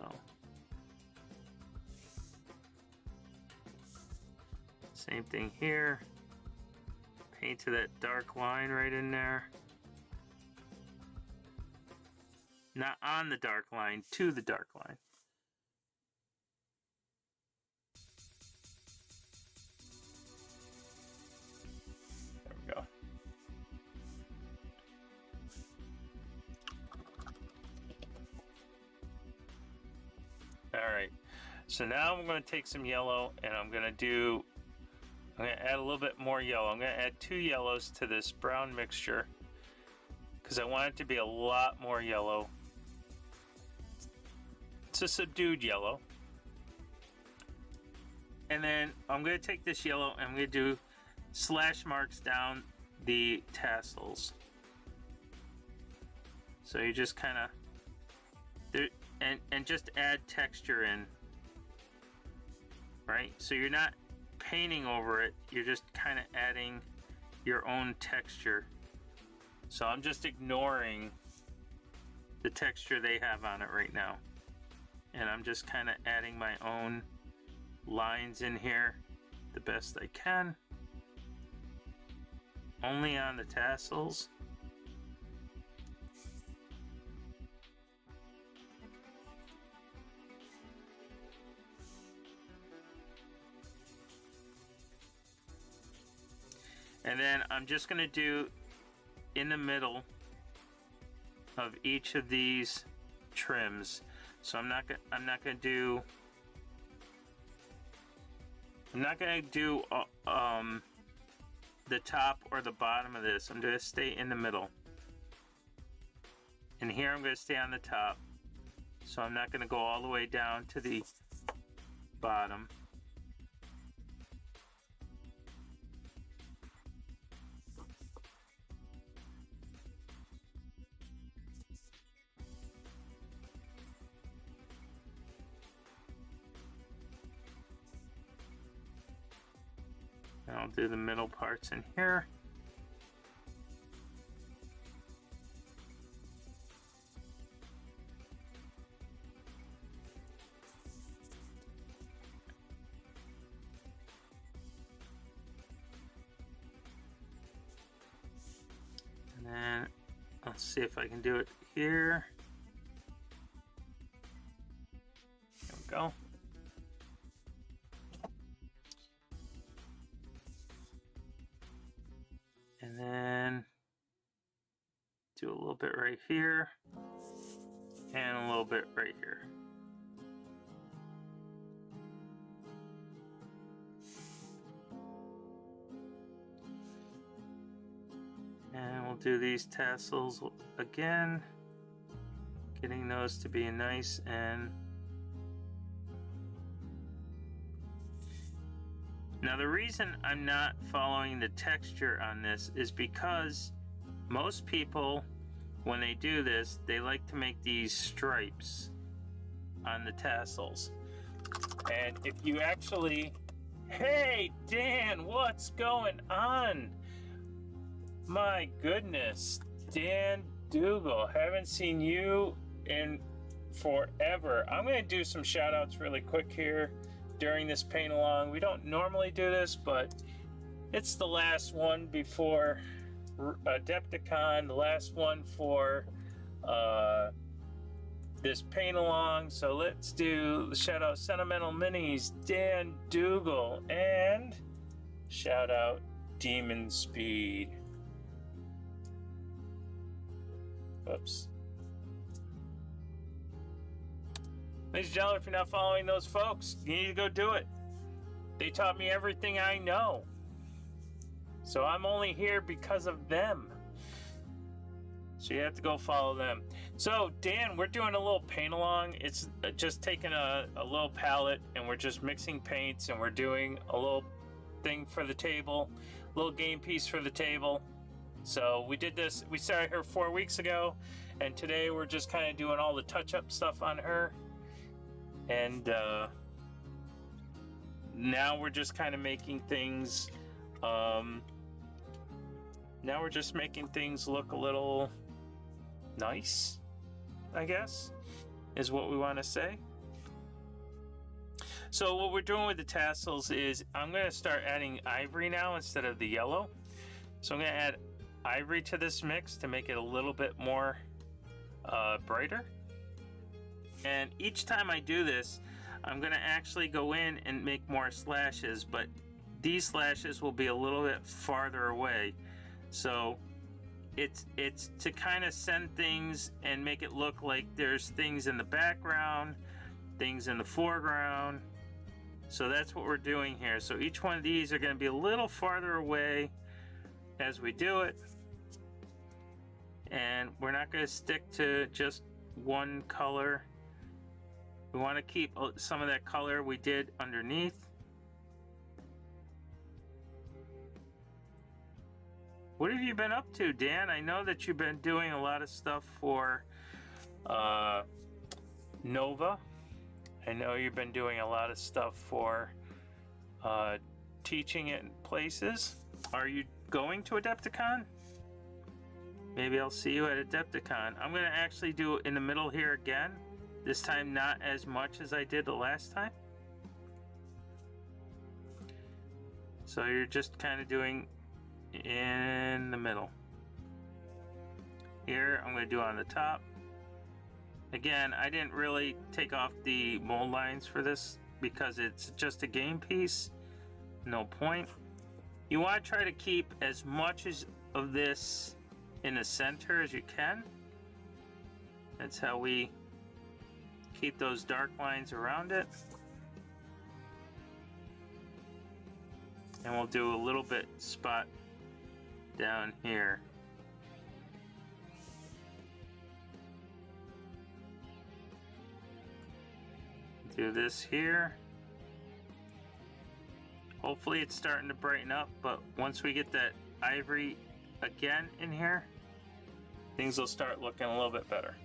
same thing here. Paint to that dark line right in there. Not on the dark line, to the dark line. There we go. Alright, so now I'm going to take some yellow and I'm going to add a little bit more yellow. I'm going to add 2 yellows to this brown mixture because I want it to be a lot more yellow. It's a subdued yellow. And then I'm going to take this yellow and I'm going to do slash marks down the tassels. So you just kind of there and just add texture in, right? So you're not painting over it, you're just kind of adding your own texture. So I'm just ignoring the texture they have on it right now, and I'm just kind of adding my own lines in here the best I can, only on the tassels. And then I'm just going to do in the middle of each of these trims. So I'm not gonna do the top or the bottom of this. I'm gonna stay in the middle. And here I'm gonna stay on the top. So I'm not gonna go all the way down to the bottom. And I'll do the middle parts in here. And then I'll see if I can do it here. There we go. And then do a little bit right here and a little bit right here. And we'll do these tassels again, getting those to be nice and now the reason I'm not following the texture on this is because most people, when they do this, they like to make these stripes on the tassels. And if you actually, hey Dan, what's going on? My goodness, Dan Dougal, haven't seen you in forever. I'm gonna do some shout outs really quick here during this paint along. We don't normally do this, but it's the last one before Adepticon, the last one for this paint along. So let's do the shout out Sentimental Minis, Dan Dougal, and shout out Demon Speed. Oops. Ladies and gentlemen, if you're not following those folks, you need to go do it. They taught me everything I know. So I'm only here because of them. So you have to go follow them. So Dan, we're doing a little paint along. It's just taking a little palette and we're just mixing paints and we're doing a little thing for the table, a little game piece for the table. So we did this, we started her 4 weeks ago, and today we're just kind of doing all the touch-up stuff on her. And now we're just kind of making things, now we're just making things look a little nice, I guess, is what we want to say. So what we're doing with the tassels is I'm going to start adding ivory now instead of the yellow. So I'm going to add ivory to this mix to make it a little bit more brighter. And each time I do this, I'm going to actually go in and make more slashes, but these slashes will be a little bit farther away. So it's to kind of send things and make it look like there's things in the background, things in the foreground. So that's what we're doing here. So each one of these are going to be a little farther away as we do it. And we're not going to stick to just one color. We want to keep some of that color we did underneath. What have you been up to, Dan? I know that you've been doing a lot of stuff for Nova. I know you've been doing a lot of stuff for teaching it in places. Are you going to Adepticon? Maybe I'll see you at Adepticon. I'm going to actually do it in the middle here again. This time not as much as I did the last time. So you're just kind of doing in the middle. Here I'm going to do on the top. Again, I didn't really take off the mold lines for this because it's just a game piece. No point. You want to try to keep as much of this in the center as you can. That's how we keep those dark lines around it. And we'll do a little bit spot down here. Do this here. Hopefully it's starting to brighten up, but once we get that ivory again in here, things will start looking a little bit better.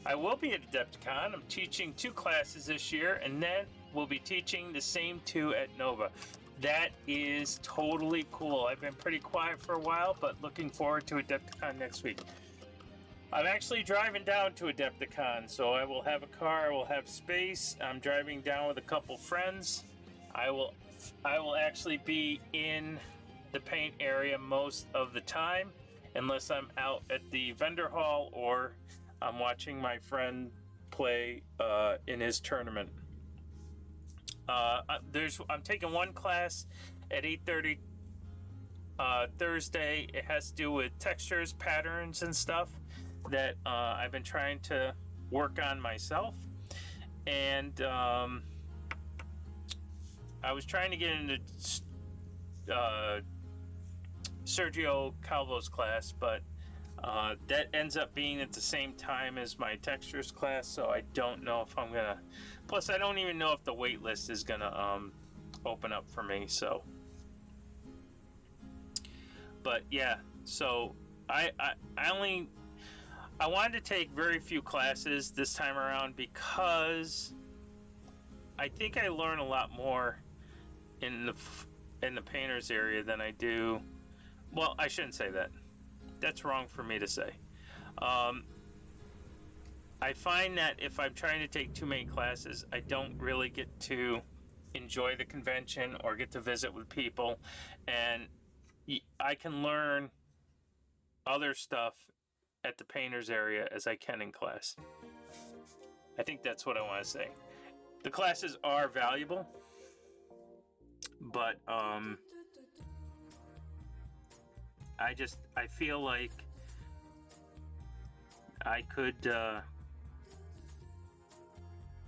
I will be at Adepticon. I'm teaching 2 classes this year, and then we'll be teaching the same 2 at Nova. That is totally cool. I've been pretty quiet for a while, but looking forward to Adepticon next week. I'm actually driving down to Adepticon, so I will have a car, I will have space. I'm driving down with a couple friends. I will actually be in the paint area most of the time, unless I'm out at the vendor hall or I'm watching my friend play in his tournament. I'm taking 1 class at 8:30 Thursday. It has to do with textures, patterns, and stuff that I've been trying to work on myself. And I was trying to get into Sergio Calvo's class, but that ends up being at the same time as my textures class, so I don't know if I'm gonna. Plus, I don't even know if the wait list is gonna open up for me. So, but yeah, so I wanted to take very few classes this time around because I think I learn a lot more in the painters area than I do. Well, I shouldn't say that. That's wrong for me to say. I find that if I'm trying to take too many classes, I don't really get to enjoy the convention or get to visit with people, and I can learn other stuff at the painters area as I can in class. I think that's what I want to say. The classes are valuable, but I feel like I could,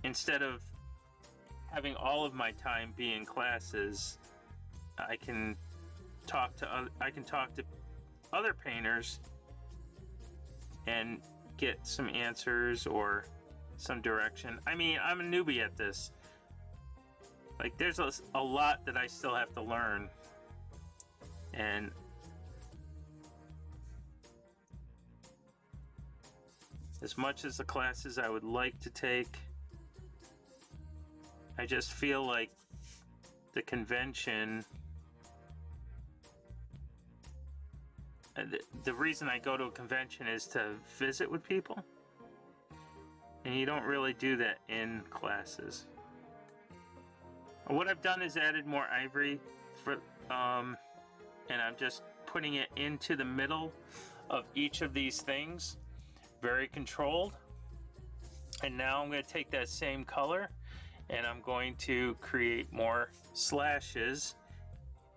instead of having all of my time be in classes, I can talk to other painters and get some answers or some direction. I mean, I'm a newbie at this. Like, there's a lot that I still have to learn, and as much as the classes I would like to take, I just feel like the convention, the reason I go to a convention is to visit with people, and you don't really do that in classes. What I've done is added more ivory for, and I'm just putting it into the middle of each of these things, very controlled. And now I'm going to take that same color and I'm going to create more slashes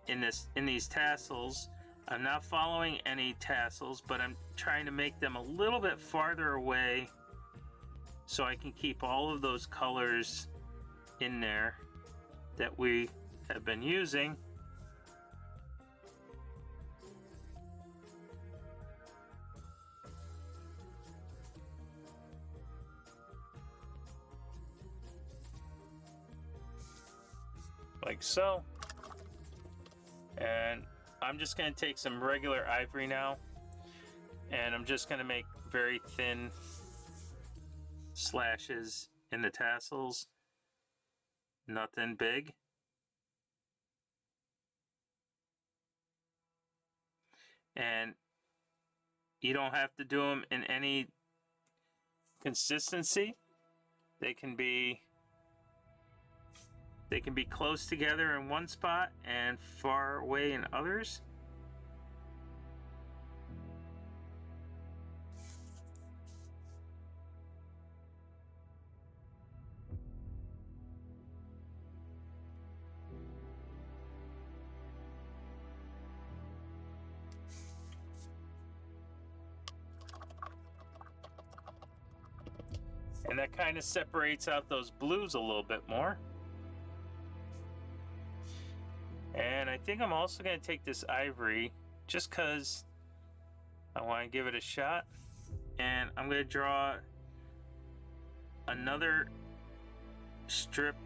in these tassels. I'm not following any tassels, but I'm trying to make them a little bit farther away so I can keep all of those colors in there that we have been using. Like so. And I'm just going to take some regular ivory now, and I'm just going to make very thin slashes in the tassels. Nothing big. And you don't have to do them in any consistency. They can be close together in one spot and far away in others. And that kind of separates out those blues a little bit more. And I think I'm also going to take this ivory just because I want to give it a shot. And I'm going to draw another strip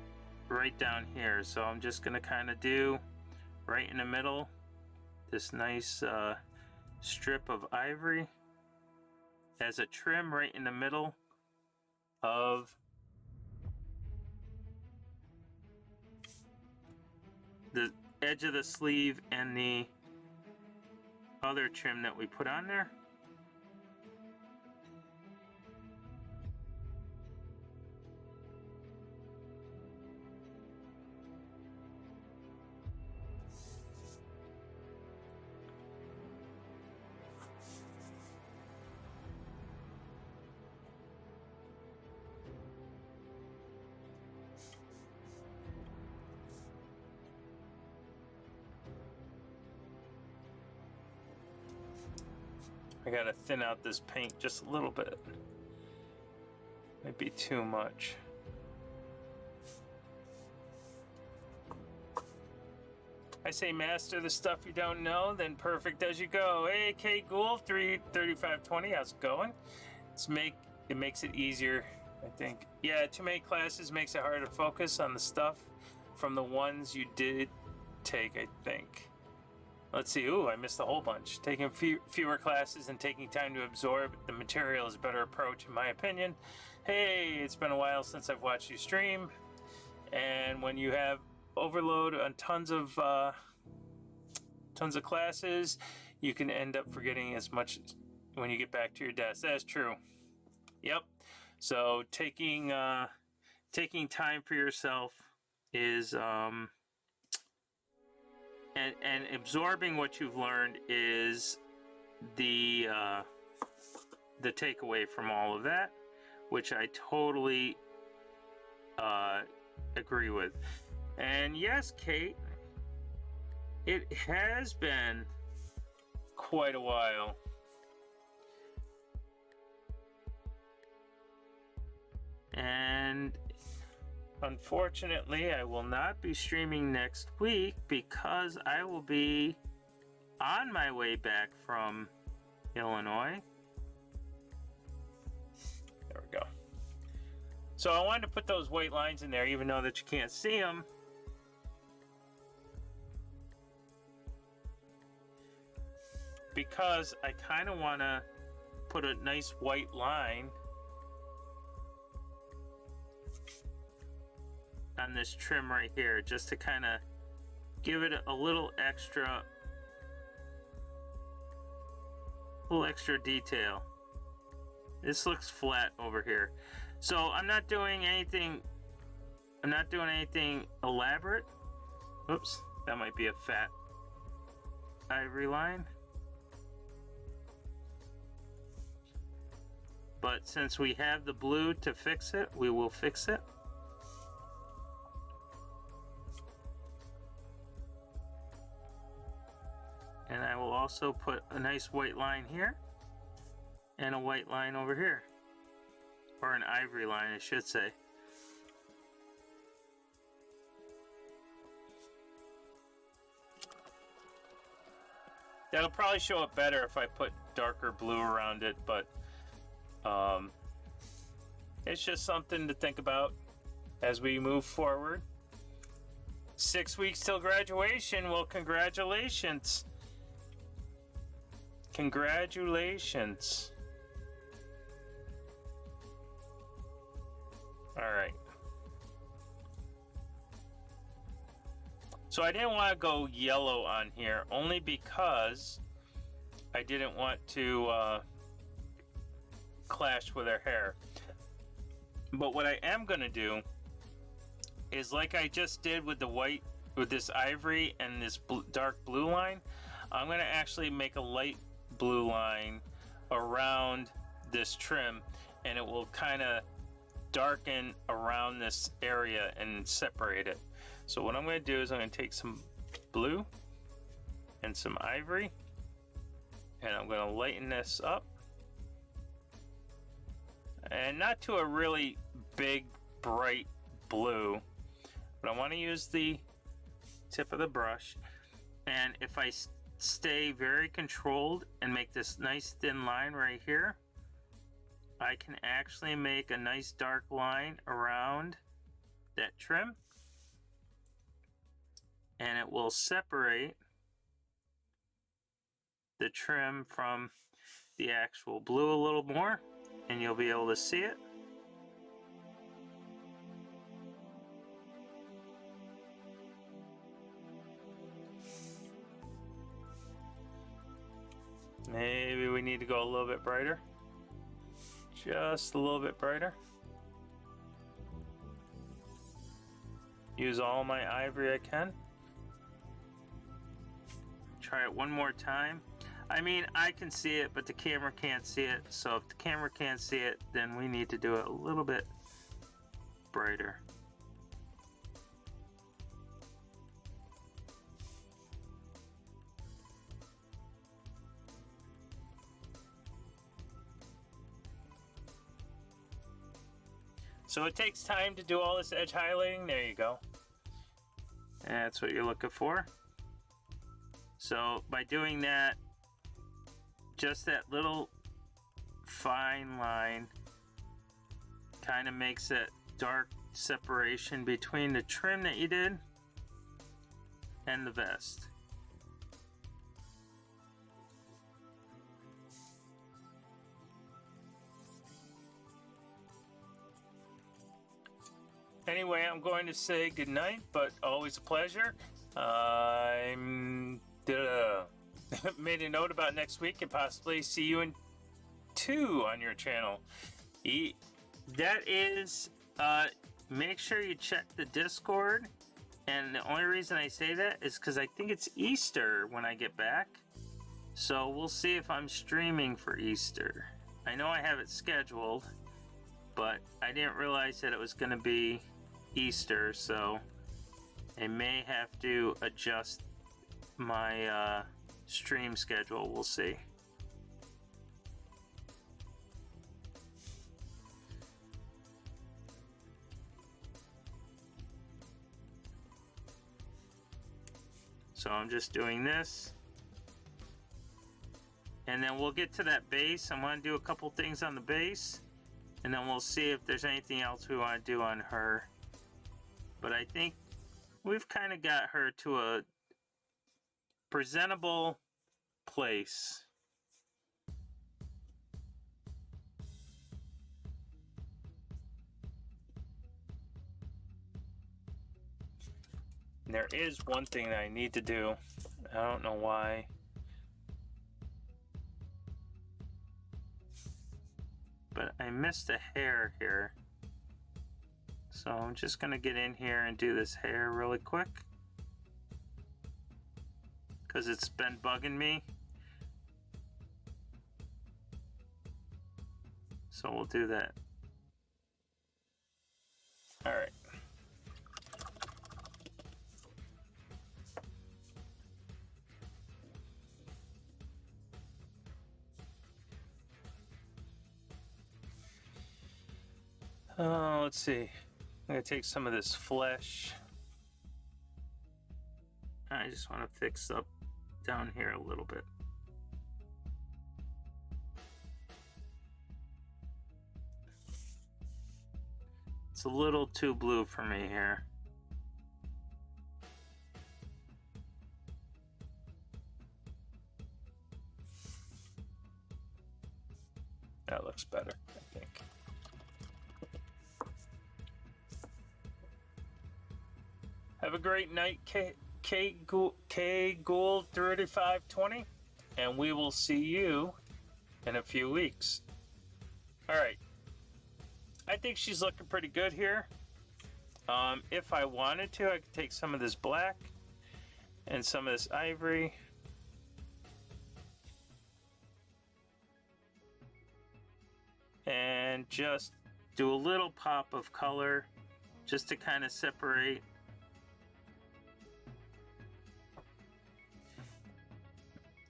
right down here. So I'm just going to kind of do right in the middle this nice strip of ivory as a trim right in the middle of the edge of the sleeve and the other trim that we put on there. I gotta thin out this paint just a little bit. Might be too much. I say master the stuff you don't know, then perfect as you go. Hey, Kate Gould, 33520, how's it going? It makes it easier, I think. Yeah, too many classes makes it hard to focus on the stuff from the ones you did take, I think. Let's see. Ooh, I missed a whole bunch. Taking fewer classes and taking time to absorb the material is a better approach, in my opinion. Hey, it's been a while since I've watched you stream. And when you have overload on tons of classes, you can end up forgetting as much when you get back to your desk. That's true. Yep. So taking time for yourself is and absorbing what you've learned is the takeaway from all of that, which I totally agree with. And yes, Kate, it has been quite a while. And unfortunately, I will not be streaming next week because I will be on my way back from Illinois. There we go. So I wanted to put those white lines in there, even though that you can't see them. Because I kind of want to put a nice white line on this trim right here, just to kind of give it a little extra detail. This looks flat over here, so I'm not doing anything elaborate. Oops, that might be a fat ivory line. But since we have the blue to fix it, we will fix it. And I will also put a nice white line here and a white line over here, or an ivory line, I should say. That'll probably show up better if I put darker blue around it, but it's just something to think about as we move forward. 6 weeks till graduation. Well, congratulations. Congratulations. All right. So I didn't want to go yellow on here, only because I didn't want to clash with her hair. But what I am going to do is, like I just did with the white, with this ivory and this dark blue line, I'm going to actually make a light blue line around this trim, and it will kind of darken around this area and separate it. So what I'm going to do is I'm going to take some blue and some ivory, and I'm going to lighten this up. And not to a really big, bright blue, but I want to use the tip of the brush. And if I stay very controlled and make this nice thin line right here, I can actually make a nice dark line around that trim, and it will separate the trim from the actual blue a little more, and you'll be able to see it. Maybe we need to go a little bit brighter. Just a little bit brighter. Use all my ivory I can. Try it one more time. I mean, I can see it, but the camera can't see it. So if the camera can't see it, then we need to do it a little bit brighter. So it takes time to do all this edge highlighting. There you go. That's what you're looking for. So by doing that, just that little fine line kind of makes that dark separation between the trim that you did and the vest. Anyway, I'm going to say goodnight, but always a pleasure. I'm made a note about next week and possibly see you in 2 on your channel. That is, make sure you check the Discord. And the only reason I say that is because I think it's Easter when I get back. So we'll see if I'm streaming for Easter. I know I have it scheduled, but I didn't realize that it was going to be Easter, so I may have to adjust my stream schedule. We'll see. So I'm just doing this, and then we'll get to that base. I want to do a couple things on the base, and then we'll see if there's anything else we want to do on her. But I think we've kind of got her to a presentable place. And there is one thing that I need to do. I don't know why. But I missed a hair here. So I'm just going to get in here and do this hair really quick, because it's been bugging me. So we'll do that. All right. Let's see. I'm going to take some of this flesh. I just want to fix up down here a little bit. It's a little too blue for me here. That looks better, I think. Have a great night, K Gould 3520, and we will see you in a few weeks. All right. I think she's looking pretty good here. If I wanted to, I could take some of this black and some of this ivory. And just do a little pop of color just to kind of separate.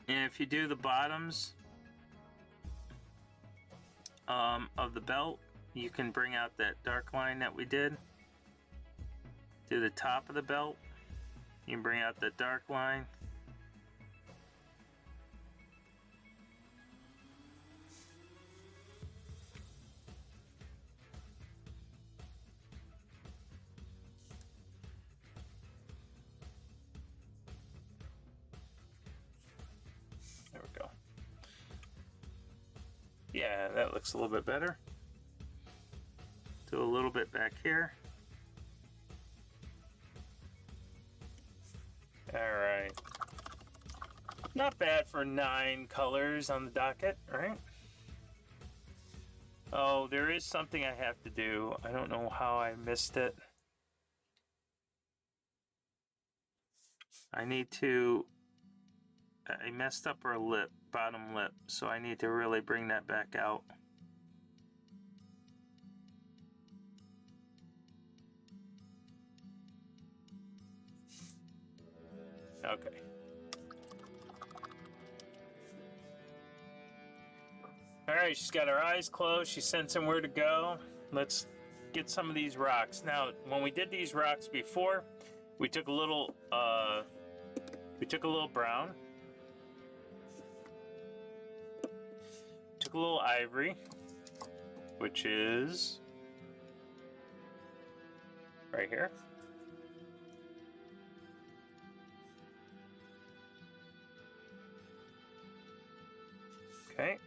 And if you do the bottoms of the belt, you can bring out that dark line that we did to the top of the belt. You can bring out the dark line. There we go. Yeah, that looks a little bit better. Do a little bit back here. All right. Not bad for 9 colors on the docket, right? Oh, there is something I have to do. I don't know how I missed it. I messed up our lip, bottom lip, so I need to really bring that back out. Okay. All right, she's got her eyes closed. She's sensing where to go. Let's get some of these rocks. Now, when we did these rocks before, we took a little brown, took a little ivory, which is right here. Okay.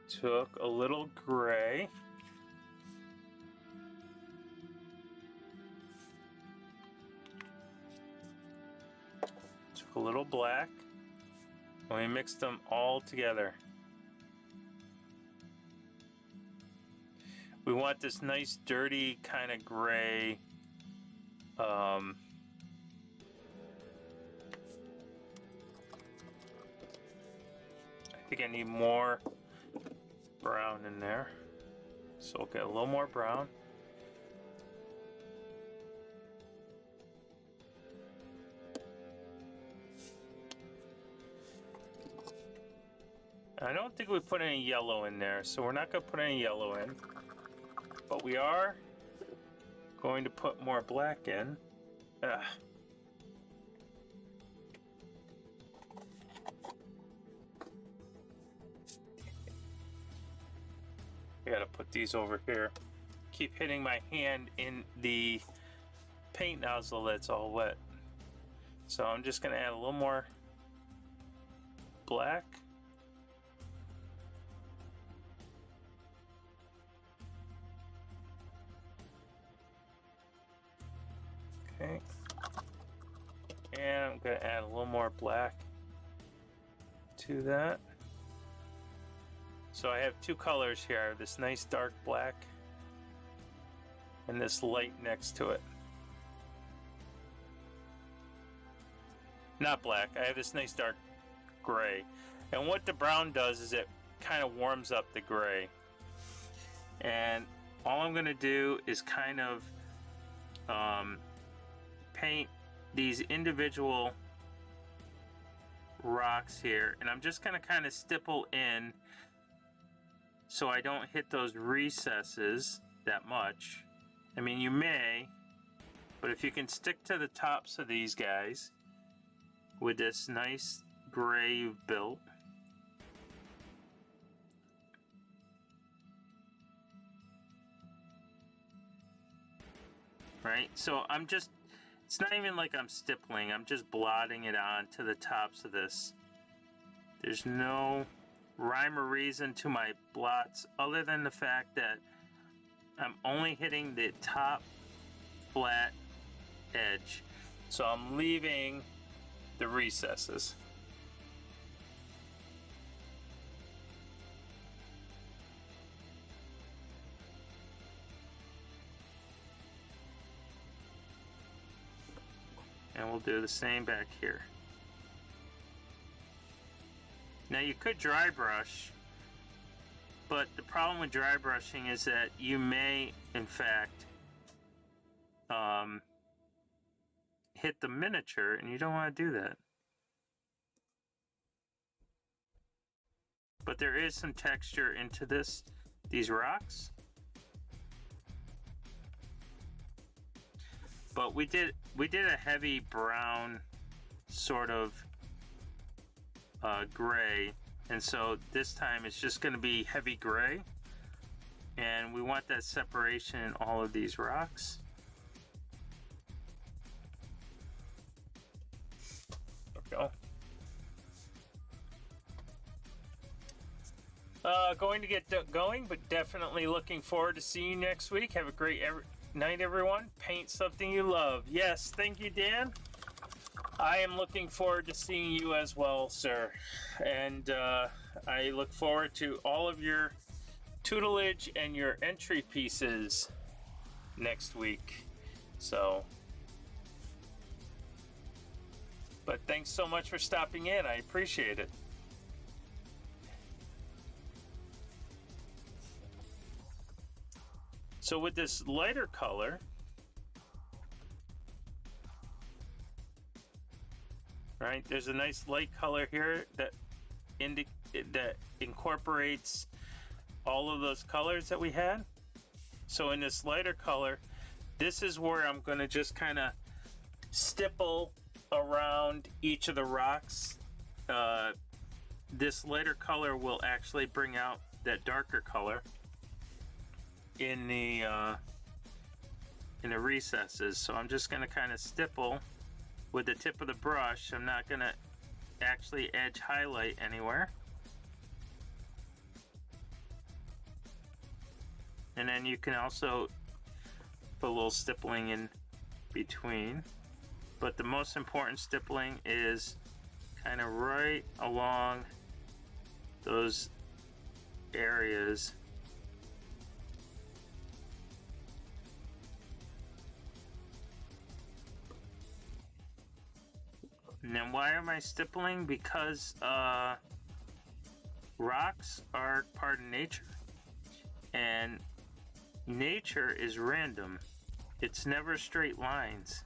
Took a little gray. Took a little black. And we mixed them all together. We want this nice dirty kind of gray. I think I need more brown in there. So we'll get a little more brown. I don't think we put any yellow in there, so we're not going to put any yellow in. But we are going to put more black in. Ugh. I gotta put these over here. Keep hitting my hand in the paint nozzle that's all wet. So I'm just gonna add a little more black. Okay. And I'm gonna add a little more black to that. So I have 2 colors here. I have this nice dark black and this light next to it. Not black, I have this nice dark gray. And what the brown does is it kind of warms up the gray. And all I'm gonna do is kind of paint these individual rocks here. And I'm just gonna kind of stipple in so I don't hit those recesses that much. I mean, you may, but if you can stick to the tops of these guys with this nice gray you've built, right? So I'm just, it's not even like I'm stippling, I'm just blotting it on to the tops of this. There's no rhyme or reason to my blots other than the fact that I'm only hitting the top flat edge, so I'm leaving the recesses. And we'll do the same back here. Now you could dry brush, but the problem with dry brushing is that you may, in fact, hit the miniature, and you don't want to do that. But there is some texture into this these rocks. But we did a heavy brown sort of gray, and so this time it's just going to be heavy gray, and we want that separation in all of these rocks. There we go. Going to get going, but definitely looking forward to seeing you next week. Have a great night, everyone. Paint something you love. Yes, thank you, Dan. I am looking forward to seeing you as well, sir. And I look forward to all of your tutelage and your entry pieces next week. So, but thanks so much for stopping in. I appreciate it. So with this lighter color, right, there's a nice light color here that incorporates all of those colors that we had. So in this lighter color, this is where I'm going to just kind of stipple around each of the rocks. This lighter color will actually bring out that darker color in the recesses. So I'm just going to kind of stipple with the tip of the brush. I'm not going to actually edge highlight anywhere. And then you can also put a little stippling in between. But the most important stippling is kind of right along those areas. And then why am I stippling? Because rocks are part of nature, and nature is random. It's never straight lines.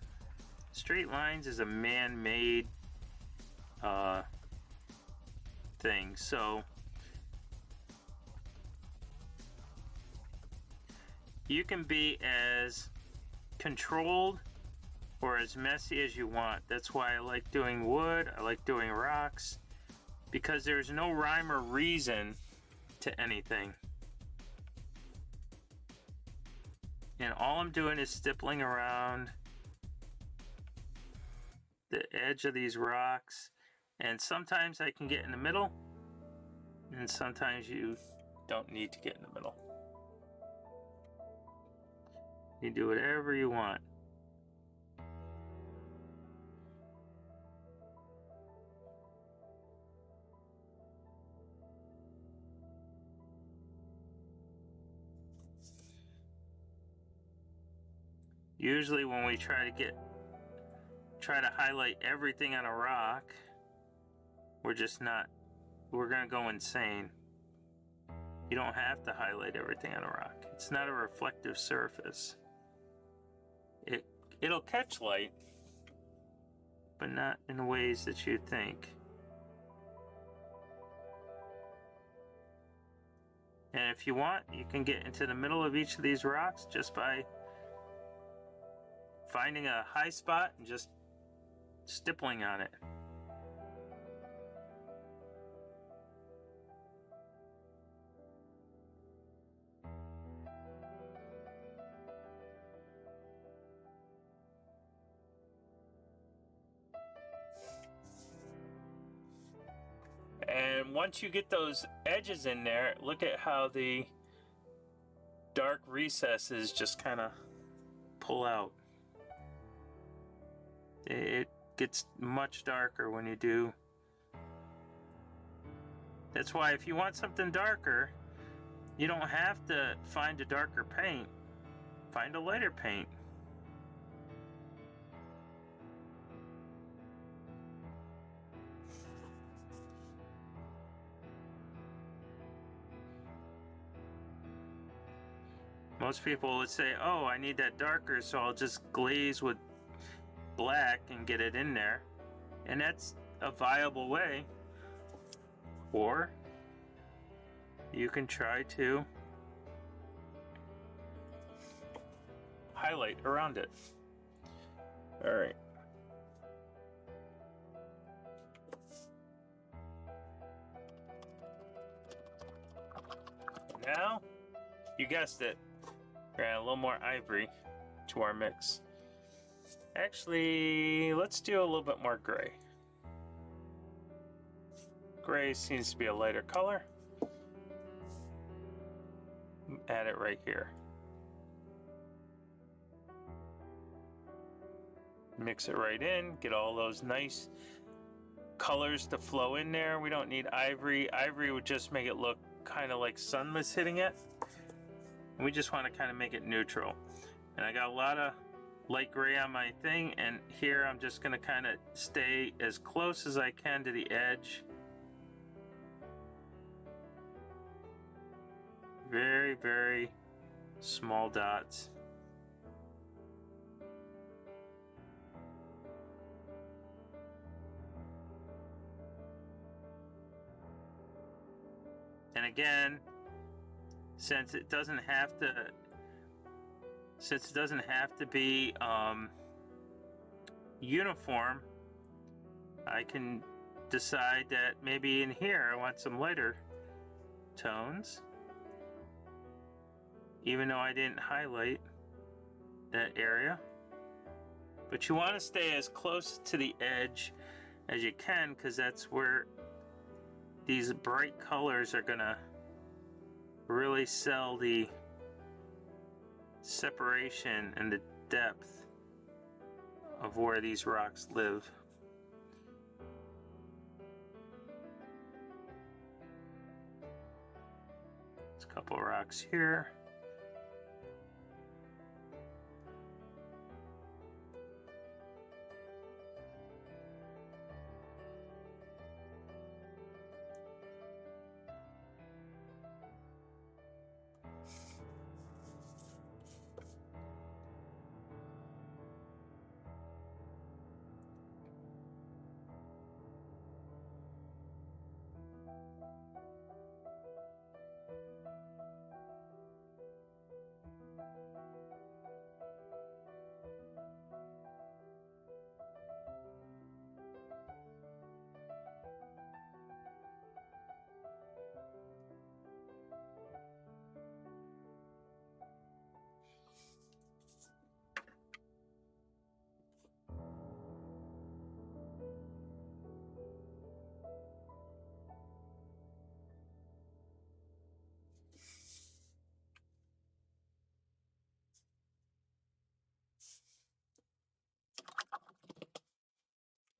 Straight lines is a man-made thing. So you can be as controlled or as messy as you want. That's why I like doing wood, I like doing rocks, because there's no rhyme or reason to anything. And all I'm doing is stippling around the edge of these rocks, and sometimes I can get in the middle, and sometimes you don't need to get in the middle. You do whatever you want. Usually when we try to highlight everything on a rock, we're gonna go insane. You don't have to highlight everything on a rock. It's not a reflective surface. It'll catch light, but not in the ways that you think. And if you want, you can get into the middle of each of these rocks just by finding a high spot and just stippling on it. And once you get those edges in there, look at how the dark recesses just kind of pull out. It gets much darker when you do. That's why if you want something darker, you don't have to find a darker paint. Find a lighter paint. Most people would say, oh, I need that darker, so I'll just glaze with black and get it in there. And that's a viable way. Or you can try to highlight around it. All right. Now, you guessed it, we're gonna add a little more ivory to our mix. Actually, let's do a little bit more gray. Gray seems to be a lighter color. Add it right here. Mix it right in, get all those nice colors to flow in there. We don't need ivory. Ivory would just make it look kind of like sun was hitting it. We just want to kind of make it neutral. And I got a lot of light gray on my thing, and here I'm just going to kind of stay as close as I can to the edge. Very, very small dots. And again, since it doesn't have to be uniform, I can decide that maybe in here I want some lighter tones, even though I didn't highlight that area. But you want to stay as close to the edge as you can, because that's where these bright colors are gonna really sell the separation and the depth of where these rocks live. There's a couple rocks here.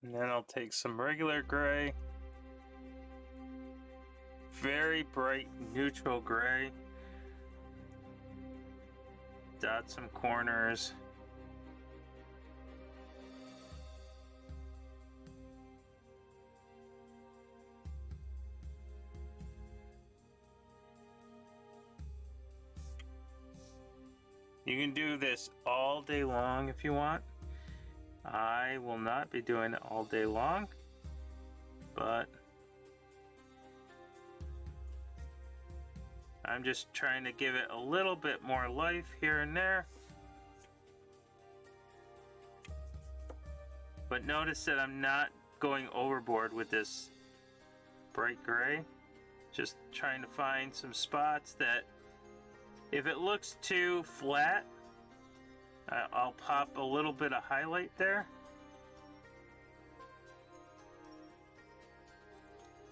And then I'll take some regular gray, very bright neutral gray, dot some corners. You can do this all day long if you want. I will not be doing it all day long, but I'm just trying to give it a little bit more life here and there. But notice that I'm not going overboard with this bright gray. Just trying to find some spots that, if it looks too flat, I'll pop a little bit of highlight there.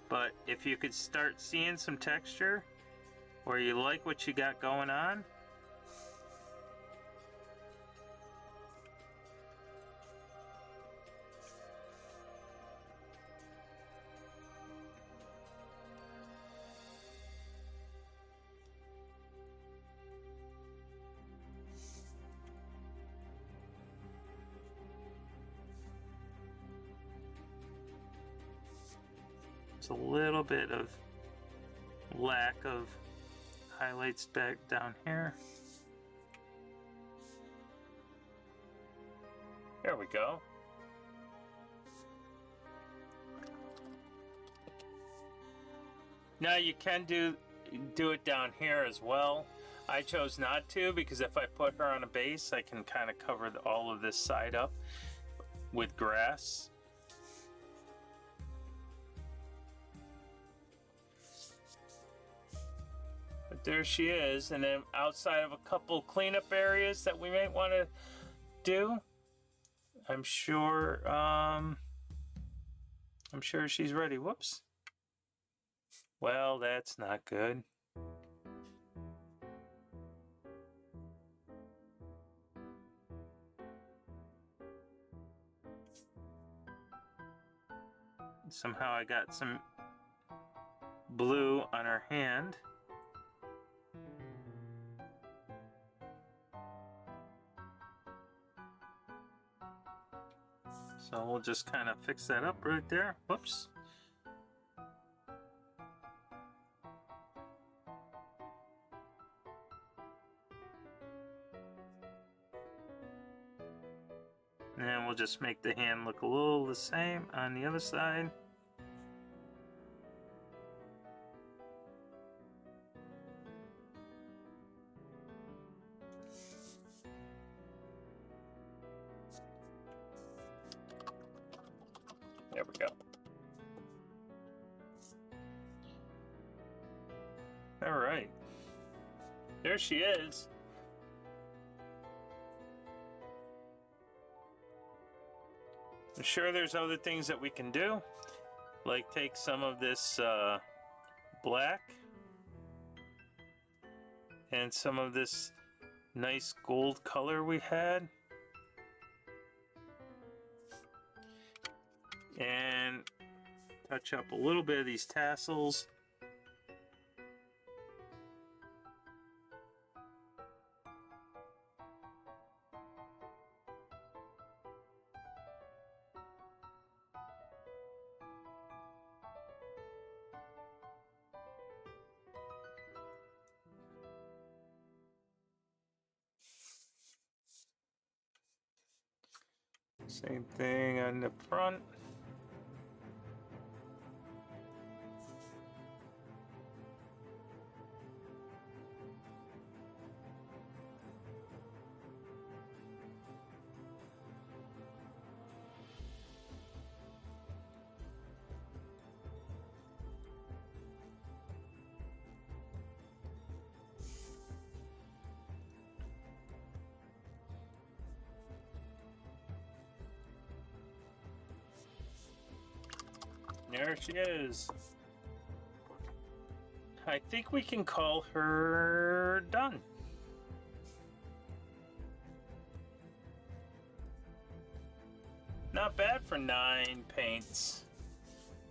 But if you could start seeing some texture, or you like what you got going on, a little bit of lack of highlights back down here. There we go. Now you can do it down here as well. I chose not to because if I put her on a base, I can kind of cover all of this side up with grass. But there she is, and then outside of a couple cleanup areas that we might want to do, I'm sure she's ready. Whoops. Well, that's not good. Somehow I got some blue on her hand. So we'll just kind of fix that up right there. Whoops. And then we'll just make the hand look a little the same on the other side. There we go. All right. There she is. I'm sure there's other things that we can do, like take some of this black and some of this nice gold color we had, and touch up a little bit of these tassels. Same thing on the front. There she is. I think we can call her done. Not bad for 9 paints.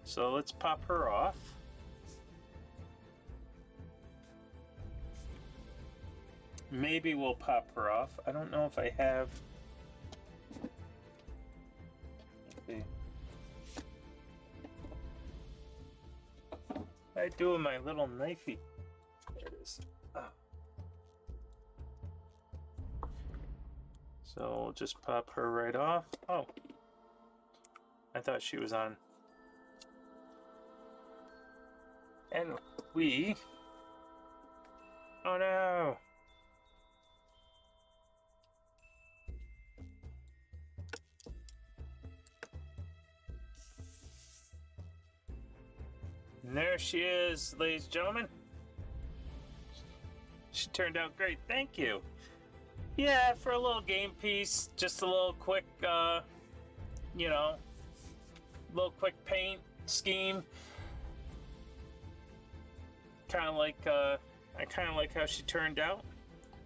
So let's pop her off. Maybe we'll pop her off. I don't know if I have. Okay. I do with my little knifey. There it is. Oh. So we'll just pop her right off. Oh, I thought she was on. And we. Oh no! And there she is, ladies and gentlemen. She turned out great. Thank you. Yeah, for a little game piece, just a little quick, you know, little quick paint scheme. Kind of like, I kind of like how she turned out.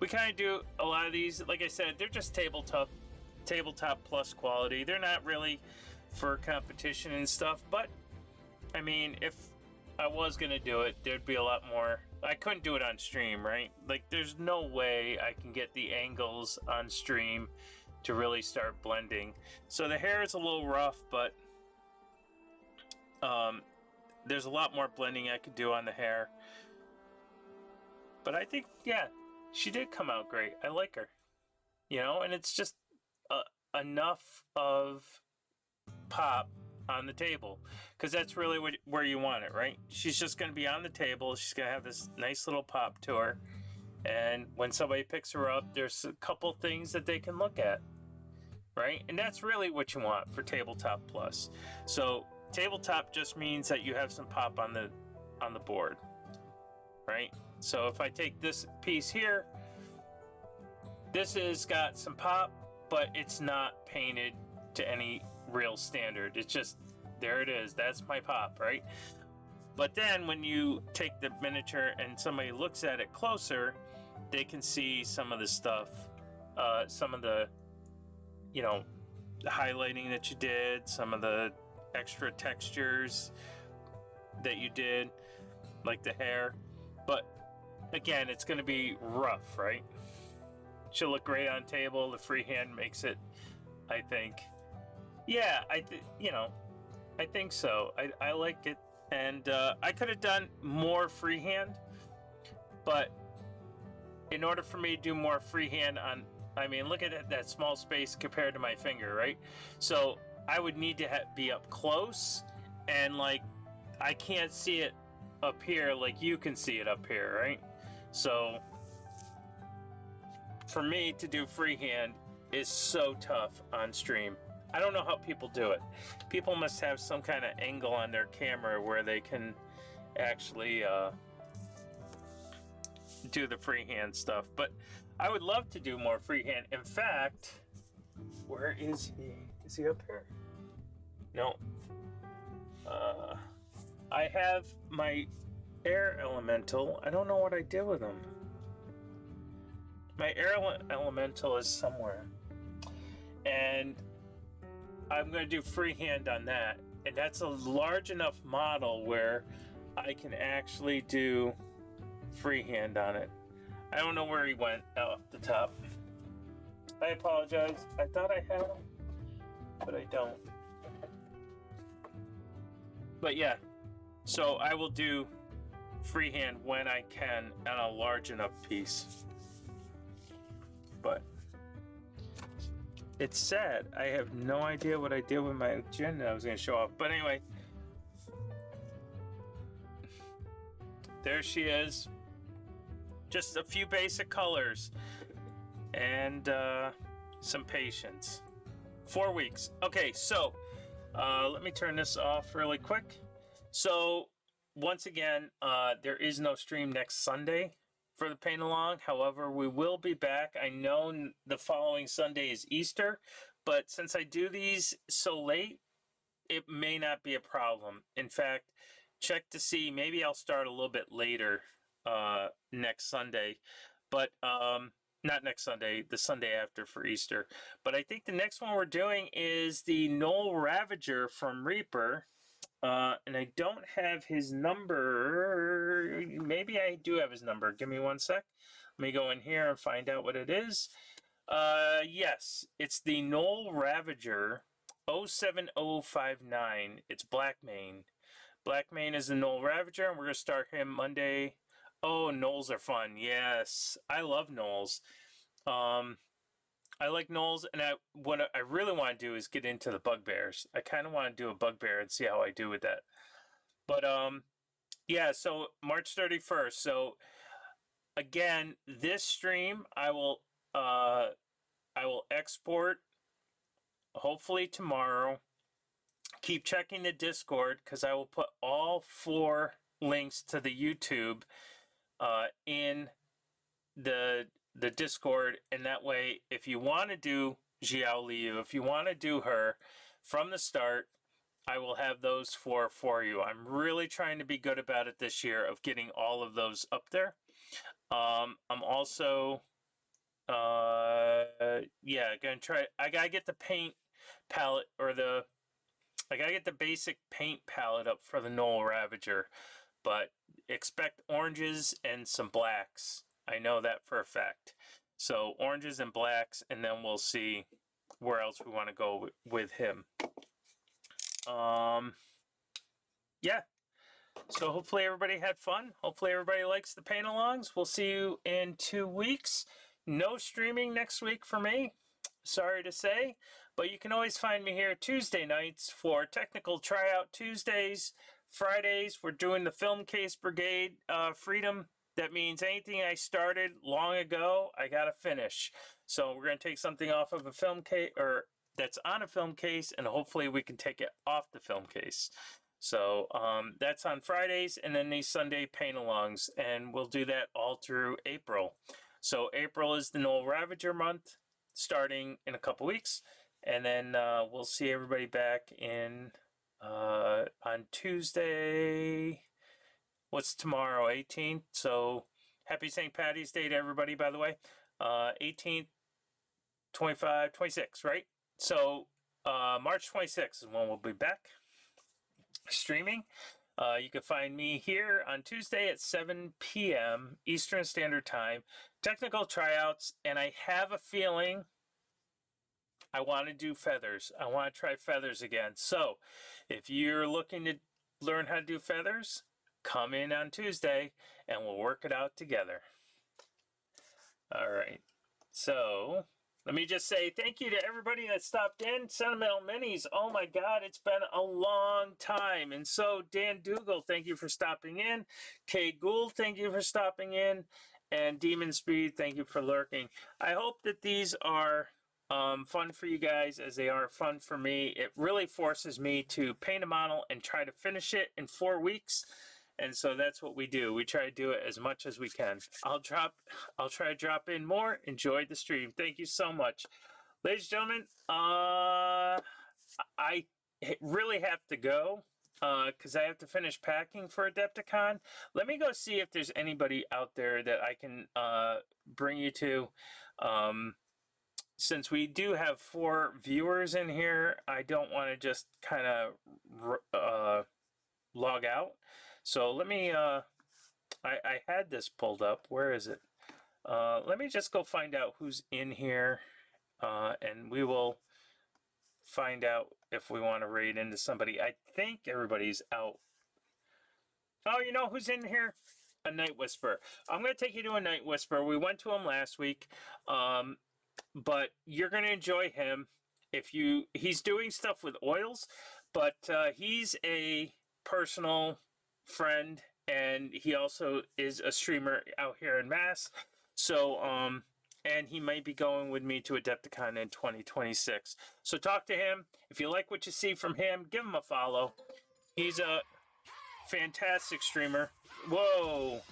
We kind of do a lot of these. Like I said, they're just tabletop plus quality. They're not really for competition and stuff. But I mean, if I was gonna do it, there'd be a lot more. I couldn't do it on stream, right? Like, there's no way I can get the angles on stream to really start blending. So the hair is a little rough, but there's a lot more blending I could do on the hair. But I think, yeah, she did come out great. I like her, you know, and it's just enough of pop on the table, because that's really where you want it, right? She's just going to be on the table. She's going to have this nice little pop to her, And when somebody picks her up, there's a couple things that they can look at, right? And that's really what you want for Tabletop Plus. So tabletop just means that you have some pop on the board, right? So if I take this piece here, this has got some pop, but it's not painted to any real standard. It's just, there it is. That's my pop, right? But then when you take the miniature and somebody looks at it closer, they can see some of the stuff, some of the, you know, the highlighting that you did, some of the extra textures that you did, like the hair. But again, it's going to be rough, right? She'll look great on table. The freehand makes it, I think. Yeah, I think so. I like it. And I could have done more freehand, but in order for me to do more freehand on, I mean, look at that small space compared to my finger, right? So I would need to be up close, and like I can't see it up here like you can see it up here, right? So for me to do freehand is so tough on stream. I don't know how people do it. People must have some kind of angle on their camera where they can actually do the freehand stuff. But I would love to do more freehand. In fact, where is he? Is he up here? No. I have my air elemental. I don't know what I did with him. My air elemental is somewhere. And I'm going to do freehand on that, and that's a large enough model where I can actually do freehand on it. I don't know where he went off the top. I apologize. I thought I had him, but I don't. But yeah, so I will do freehand when I can on a large enough piece. But it's sad. I have no idea what I did with my gin that I was going to show off. But anyway, there she is. Just a few basic colors and some patience. 4 weeks. Okay, so let me turn this off really quick. So once again, there is no stream next Sunday for the paint along. However, we will be back. I know the following Sunday is Easter, but since I do these so late, it may not be a problem. In fact, check to see, maybe I'll start a little bit later next Sunday, but not next Sunday, the Sunday after for Easter. But I think the next one we're doing is the Knoll Ravager from Reaper. And I don't have his number. Maybe I do have his number. Give me 1 sec. Let me go in here and find out what it is. Yes, it's the Knoll Ravager 07059. It's Blackmane. Blackmane is the Knoll Ravager, and we're going to start him Monday. Oh, Knolls are fun. Yes, I love Knolls. I like Knolls, and what I really want to do is get into the bugbears. I kind of want to do a bugbear and see how I do with that. But yeah, so March 31st. So again, this stream I will export hopefully tomorrow. Keep checking the Discord because I will put all 4 links to the YouTube in the Discord, and that way if you want to do Xiao Liu, if you want to do her from the start, I will have those 4 for you. I'm really trying to be good about it this year of getting all of those up there. I'm also yeah, gonna try. I gotta get the paint palette, or I gotta get the basic paint palette up for the Knoll Ravager, but expect oranges and some blacks. I know that for a fact. So oranges and blacks, and then we'll see where else we want to go with him. Yeah. So hopefully everybody had fun. Hopefully everybody likes the paint alongs. We'll see you in 2 weeks. No streaming next week for me. Sorry to say, but you can always find me here Tuesday nights for Technical Tryout Tuesdays. Fridays, we're doing the Film Case Brigade Freedom That means anything I started long ago, I got to finish. So we're going to take something off of a film case, or that's on a film case, and hopefully we can take it off the film case. So that's on Fridays, and then these Sunday paint-alongs, and we'll do that all through April. So April is the Knoll Ravager month, starting in a couple weeks, and then we'll see everybody back in on Tuesday. What's tomorrow? 18th. So happy St. Patty's Day to everybody, by the way. 18th, 25, 26, right? So March 26th is when we'll be back streaming. You can find me here on Tuesday at 7 p.m. Eastern Standard Time. Technical tryouts, and I have a feeling I want to do feathers. I want to try feathers again. So if you're looking to learn how to do feathers, come in on Tuesday and we'll work it out together. All right. So let me just say thank you to everybody that stopped in. Sentimental Minis, oh my God, it's been a long time. And so Dan Dougal, thank you for stopping in. Kay Gould, thank you for stopping in. And Demon Speed, thank you for lurking. I hope that these are fun for you guys as they are fun for me. It really forces me to paint a model and try to finish it in 4 weeks. And so that's what we do. We try to do it as much as we can. I'll try to drop in more. Enjoy the stream. Thank you so much. Ladies and gentlemen, I really have to go because I have to finish packing for Adepticon. Let me go see if there's anybody out there that I can bring you to. Since we do have 4 viewers in here, I don't want to just kind of log out. So let me, I had this pulled up. Where is it? Let me just go find out who's in here, and we will find out if we want to raid into somebody. I think everybody's out. Oh, you know who's in here? A Night Whisperer. I'm going to take you to a Night Whisperer. We went to him last week, but you're going to enjoy him. He's doing stuff with oils, but he's a personal friend, and he also is a streamer out here in Mass. So and he might be going with me to Adepticon in 2026. So talk to him. If you like what you see from him, give him a follow. He's a fantastic streamer. Whoa.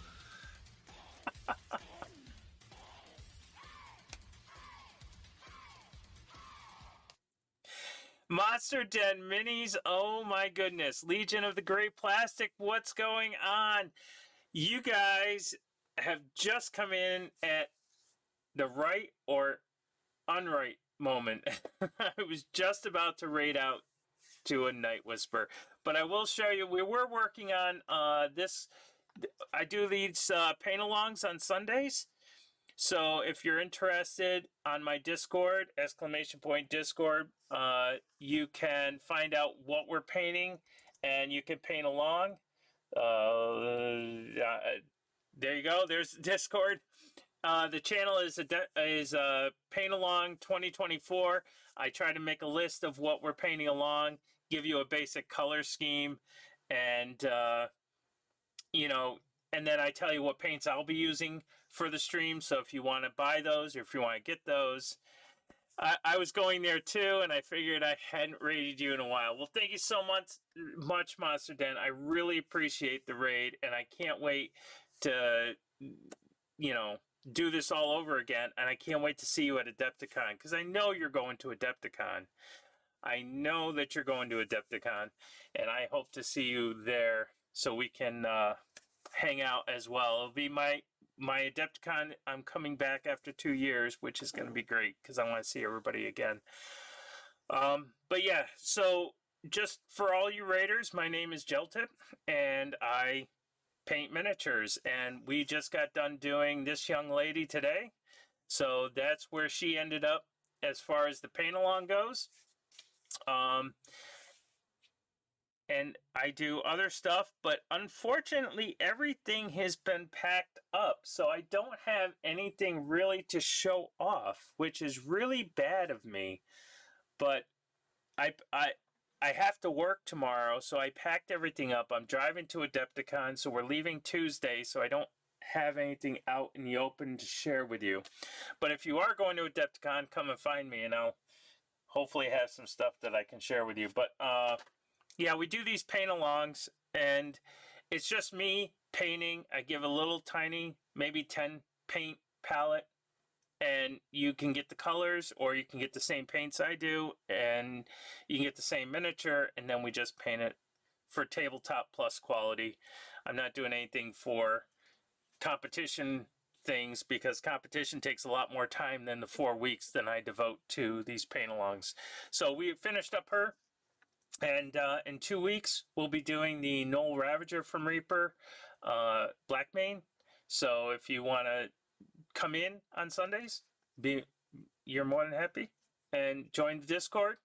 Monster Den Minis, oh my goodness. Legion of the Great Plastic, what's going on? You guys have just come in at the right or unright moment. I was just about to raid out to a Night Whisper. But I will show you, we were working on this. I do these paint-alongs on Sundays. So if you're interested on my Discord, !Discord, you can find out what we're painting and you can paint along. There you go. There's Discord. The channel is Paint Along 2024. I try to make a list of what we're painting along, give you a basic color scheme, and and then I tell you what paints I'll be using for the stream. So if you want to buy those or if you want to get those, I was going there too, and I figured I hadn't raided you in a while. Well, thank you so much, Monster Den. I really appreciate the raid, and I can't wait to, do this all over again. And I can't wait to see you at Adepticon, because I know you're going to Adepticon. I know that you're going to Adepticon, and I hope to see you there so we can hang out as well. It'll be my Adepticon. I'm coming back after 2 years, which is going to be great because I want to see everybody again. But yeah, so just for all you raiders, my name is Geltip, and I paint miniatures, and we just got done doing this young lady today. So that's where she ended up as far as the paint along goes. And I do other stuff, but unfortunately everything has been packed up, so I don't have anything really to show off, which is really bad of me. But I have to work tomorrow, so I packed everything up. I'm driving to Adepticon, so we're leaving Tuesday, so I don't have anything out in the open to share with you. But if you are going to Adepticon, come and find me, and I'll hopefully have some stuff that I can share with you. But yeah, we do these paint-alongs, and it's just me painting. I give a little tiny, maybe 10 paint palette, and you can get the colors, or you can get the same paints I do, and you can get the same miniature, and then we just paint it for tabletop plus quality. I'm not doing anything for competition things, because competition takes a lot more time than the 4 weeks that I devote to these paint-alongs. So we finished up her, and in 2 weeks we'll be doing the Knoll Ravager from Reaper, Blackmane. So if you want to come in on Sundays, you're more than happy, and join the Discord.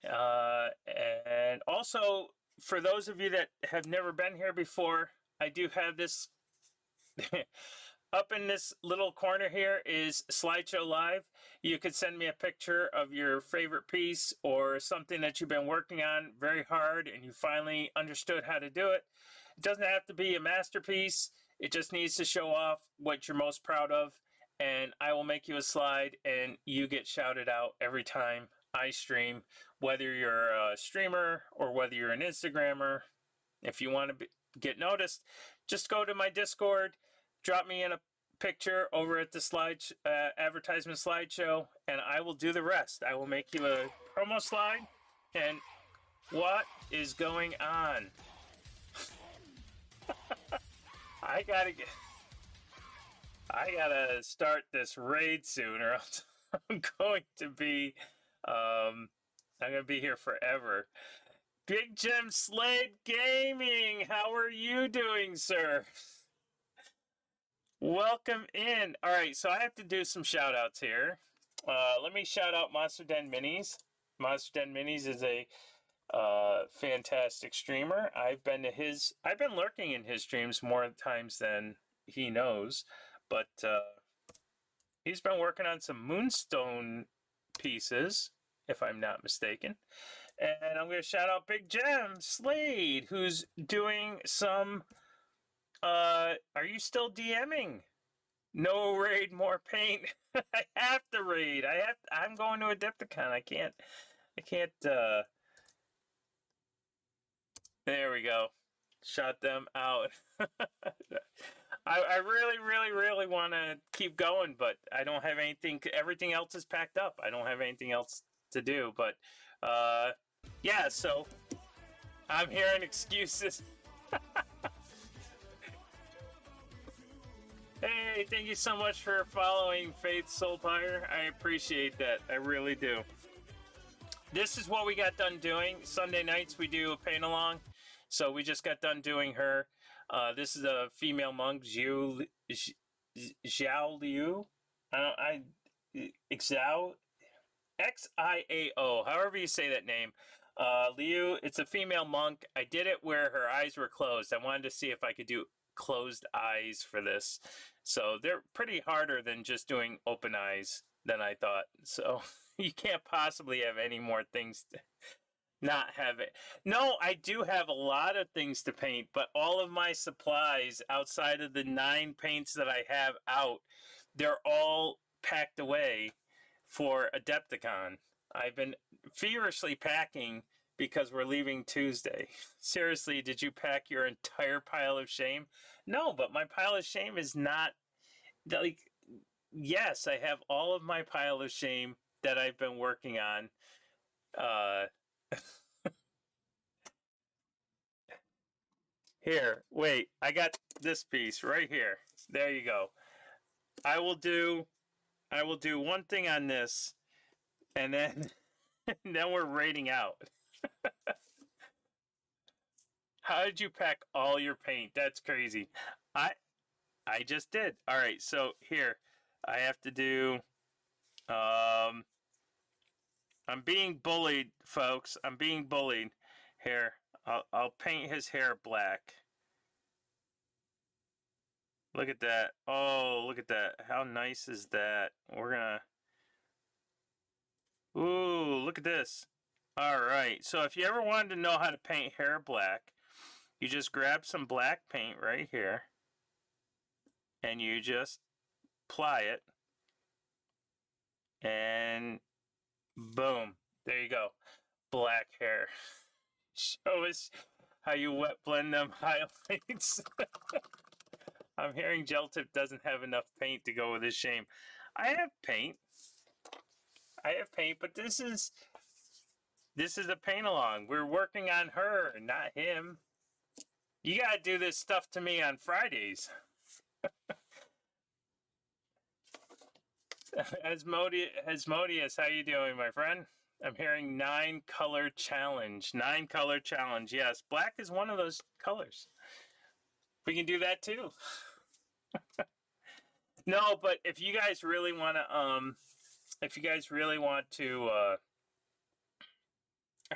And also, for those of you that have never been here before, I do have this up in this little corner here is Slideshow Live. You could send me a picture of your favorite piece or something that you've been working on very hard and you finally understood how to do it. It doesn't have to be a masterpiece. It just needs to show off what you're most proud of, and I will make you a slide and you get shouted out every time I stream, whether you're a streamer or whether you're an Instagrammer. If you want to get noticed, just go to my Discord, drop me in a picture over at the advertisement slideshow, and I will do the rest. I will make you a promo slide. And what is going on? I gotta start this raid soon, or else I'm going to be here forever. Big Jim Slade Gaming, how are you doing, sir? Welcome in. All right, so I have to do some shout outs here. Let me shout out Monster Den Minis. Monster Den Minis is a fantastic streamer. I've been lurking in his streams more times than he knows, but he's been working on some Moonstone pieces, if I'm not mistaken. And I'm going to shout out Big Gem Slade, who's doing some. Are you still DMing? No raid, more paint. I have to raid. I'm going to Adepticon. I can't. There we go. Shut them out. I really, really, really want to keep going, but I don't have anything. Everything else is packed up. I don't have anything else to do. But yeah, so I'm hearing excuses. Hey, thank you so much for following Faith Soulpire. I appreciate that. I really do. This is what we got done doing. Sunday nights we do a paint along. So we just got done doing her. This is a female monk, Xiao Liu. Xiao, Xiao, however you say that name. Liu, it's a female monk. I did it where her eyes were closed. I wanted to see if I could do closed eyes for this. So they're pretty harder than just doing open eyes than I thought. So you can't possibly have any more things to not have it. No, I do have a lot of things to paint, but all of my supplies outside of the 9 paints that I have out, they're all packed away for Adepticon. I've been feverishly packing because we're leaving Tuesday. Seriously, did you pack your entire pile of shame? No, but my pile of shame is not like, yes, I have all of my pile of shame that I've been working on. Here, wait, I got this piece right here. There you go. I will do one thing on this, and then and then we're raiding out. How did you pack all your paint? That's crazy. I just did. All right, so here I have to do. I'm being bullied, folks. I'm being bullied. Here, I'll paint his hair black. Look at that. Oh, look at that. How nice is that? We're gonna. Ooh, look at this. All right. So if you ever wanted to know how to paint hair black, you just grab some black paint right here. and you just ply it, and boom, there you go. Black hair. Show us how you wet blend them highlights. I'm hearing gel tip doesn't have enough paint to go with his shame. I have paint. But this is a paint along. We're working on her, not him. You gotta do this stuff to me on Fridays. Asmodeus, how you doing, my friend? I'm hearing 9 color challenge. 9 color challenge. Yes, black is one of those colors. We can do that too. No, but if you guys really want to,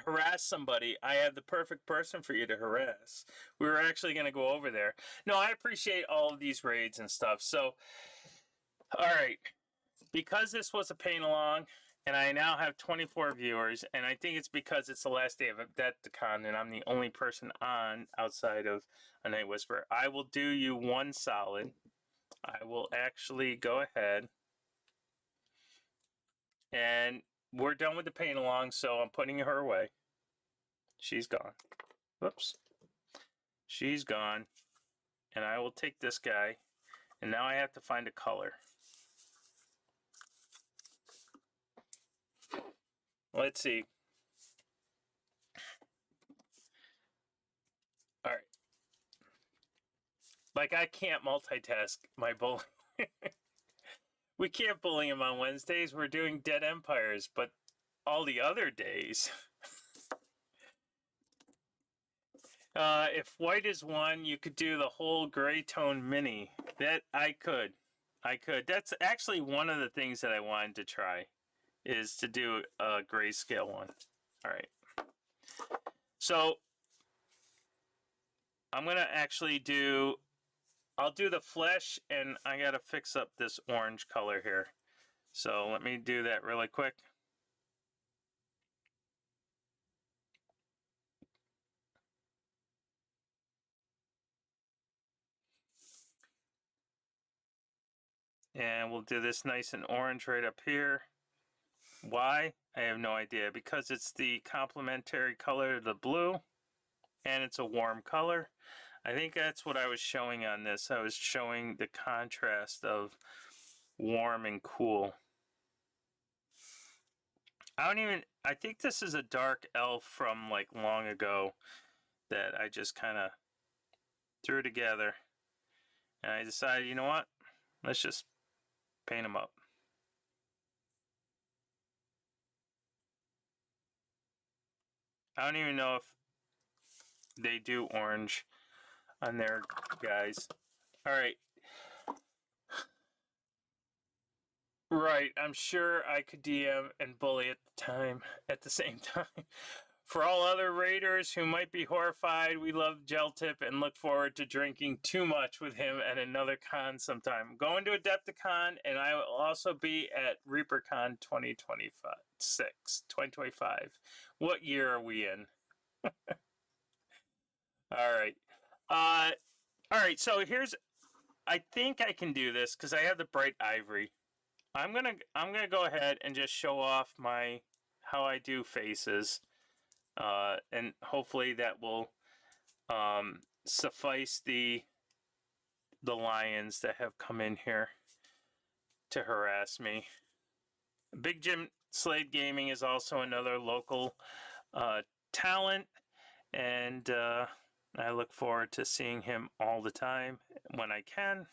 harass somebody, I have the perfect person for you to harass. We were actually going to go over there. No, I appreciate all of these raids and stuff. So, all right. Because this was a paint along, and I now have 24 viewers, and I think it's because it's the last day of Adepticon, and I'm the only person on outside of A Night Whisperer, I will do you one solid. I will actually go ahead, and we're done with the paint along, so I'm putting her away. She's gone. Whoops. She's gone. And I will take this guy, and now I have to find a color. Let's see. All right. Like, I can't multitask my bully. We can't bully him on Wednesdays. We're doing Dead Empires, but all the other days. If white is 1, you could do the whole gray tone mini. That I could. That's actually one of the things that I wanted to try, is to do a grayscale one. All right. So I'm gonna actually do. I'll do the flesh, and I gotta fix up this orange color here. So let me do that really quick. And we'll do this nice and orange right up here. Why? I have no idea. Because it's the complementary color of the blue, and it's a warm color. I think that's what I was showing on this. I was showing the contrast of warm and cool. I think this is a dark elf from like long ago that I just kind of threw together. And I decided, you know what? Let's just paint them up. I don't even know if they do orange on their guys. All right. Right. I'm sure I could DM and bully at the same time. For all other raiders who might be horrified, we love Gel Tip and look forward to drinking too much with him at another con sometime. I'm going to Adepticon, and I will also be at ReaperCon 2025. What year are we in? All right. All right, so I think I can do this because I have the bright ivory. I'm gonna go ahead and just show off how I do faces. And hopefully that will suffice the lions that have come in here to harass me. Big Jim Slade Gaming is also another local talent, and I look forward to seeing him all the time when I can.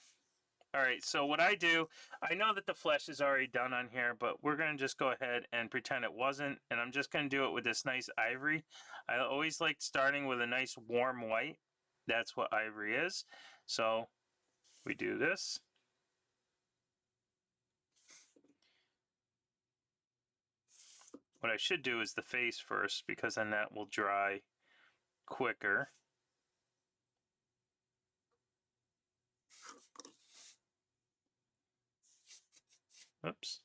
All right, so what I do, I know that the flesh is already done on here, but we're going to just go ahead and pretend it wasn't, and I'm just going to do it with this nice ivory. I always like starting with a nice warm white. That's what ivory is. So we do this. What I should do is the face first, because then that will dry quicker. Oops.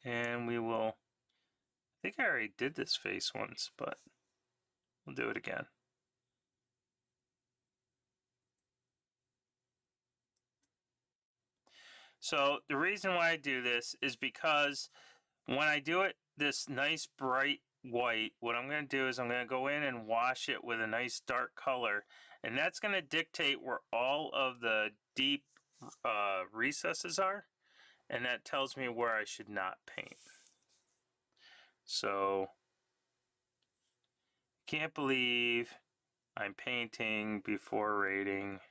And we will, I think I already did this face once, but we'll do it again. So the reason why I do this is because when I do it this nice bright white, what I'm going to do is I'm going to go in and wash it with a nice dark color, and that's going to dictate where all of the deep recesses are, and that tells me where I should not paint. So, can't believe I'm painting before rating.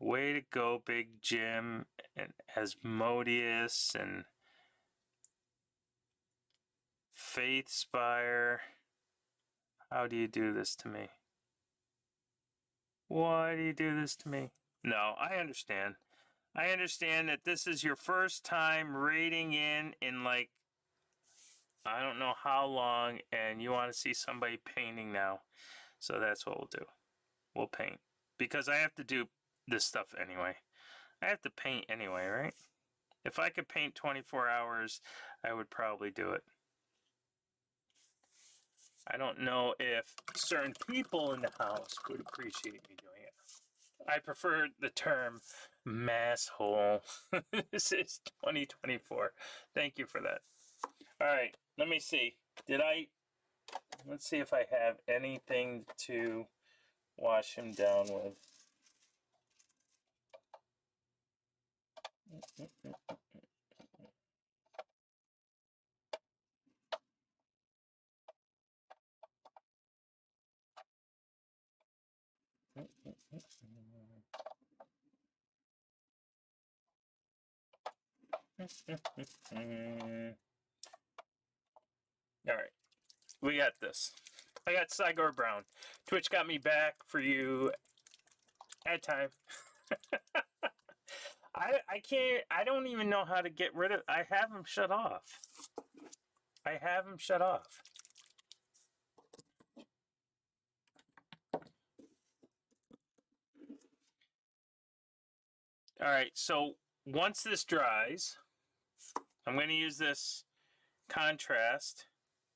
Way to go, Big Jim and Asmodeus and Faith Spire. How do you do this to me? Why do you do this to me? No, I understand. I understand that this is your first time rating in like, I don't know how long, and you want to see somebody painting now. So that's what we'll do. We'll paint. Because I have to do this stuff anyway. I have to paint anyway, right? If I could paint 24 hours, I would probably do it. I don't know if certain people in the house would appreciate me doing it. I prefer the term masshole. This is 2024. Thank you for that. All right, let me see. Let's see if I have anything to wash him down with. All right, we got this. I got Sigor Brown. Twitch got me back for you at time. I can't, I don't even know how to get rid of, I have him shut off. I have him shut off. All right, so once this dries, I'm going to use this contrast,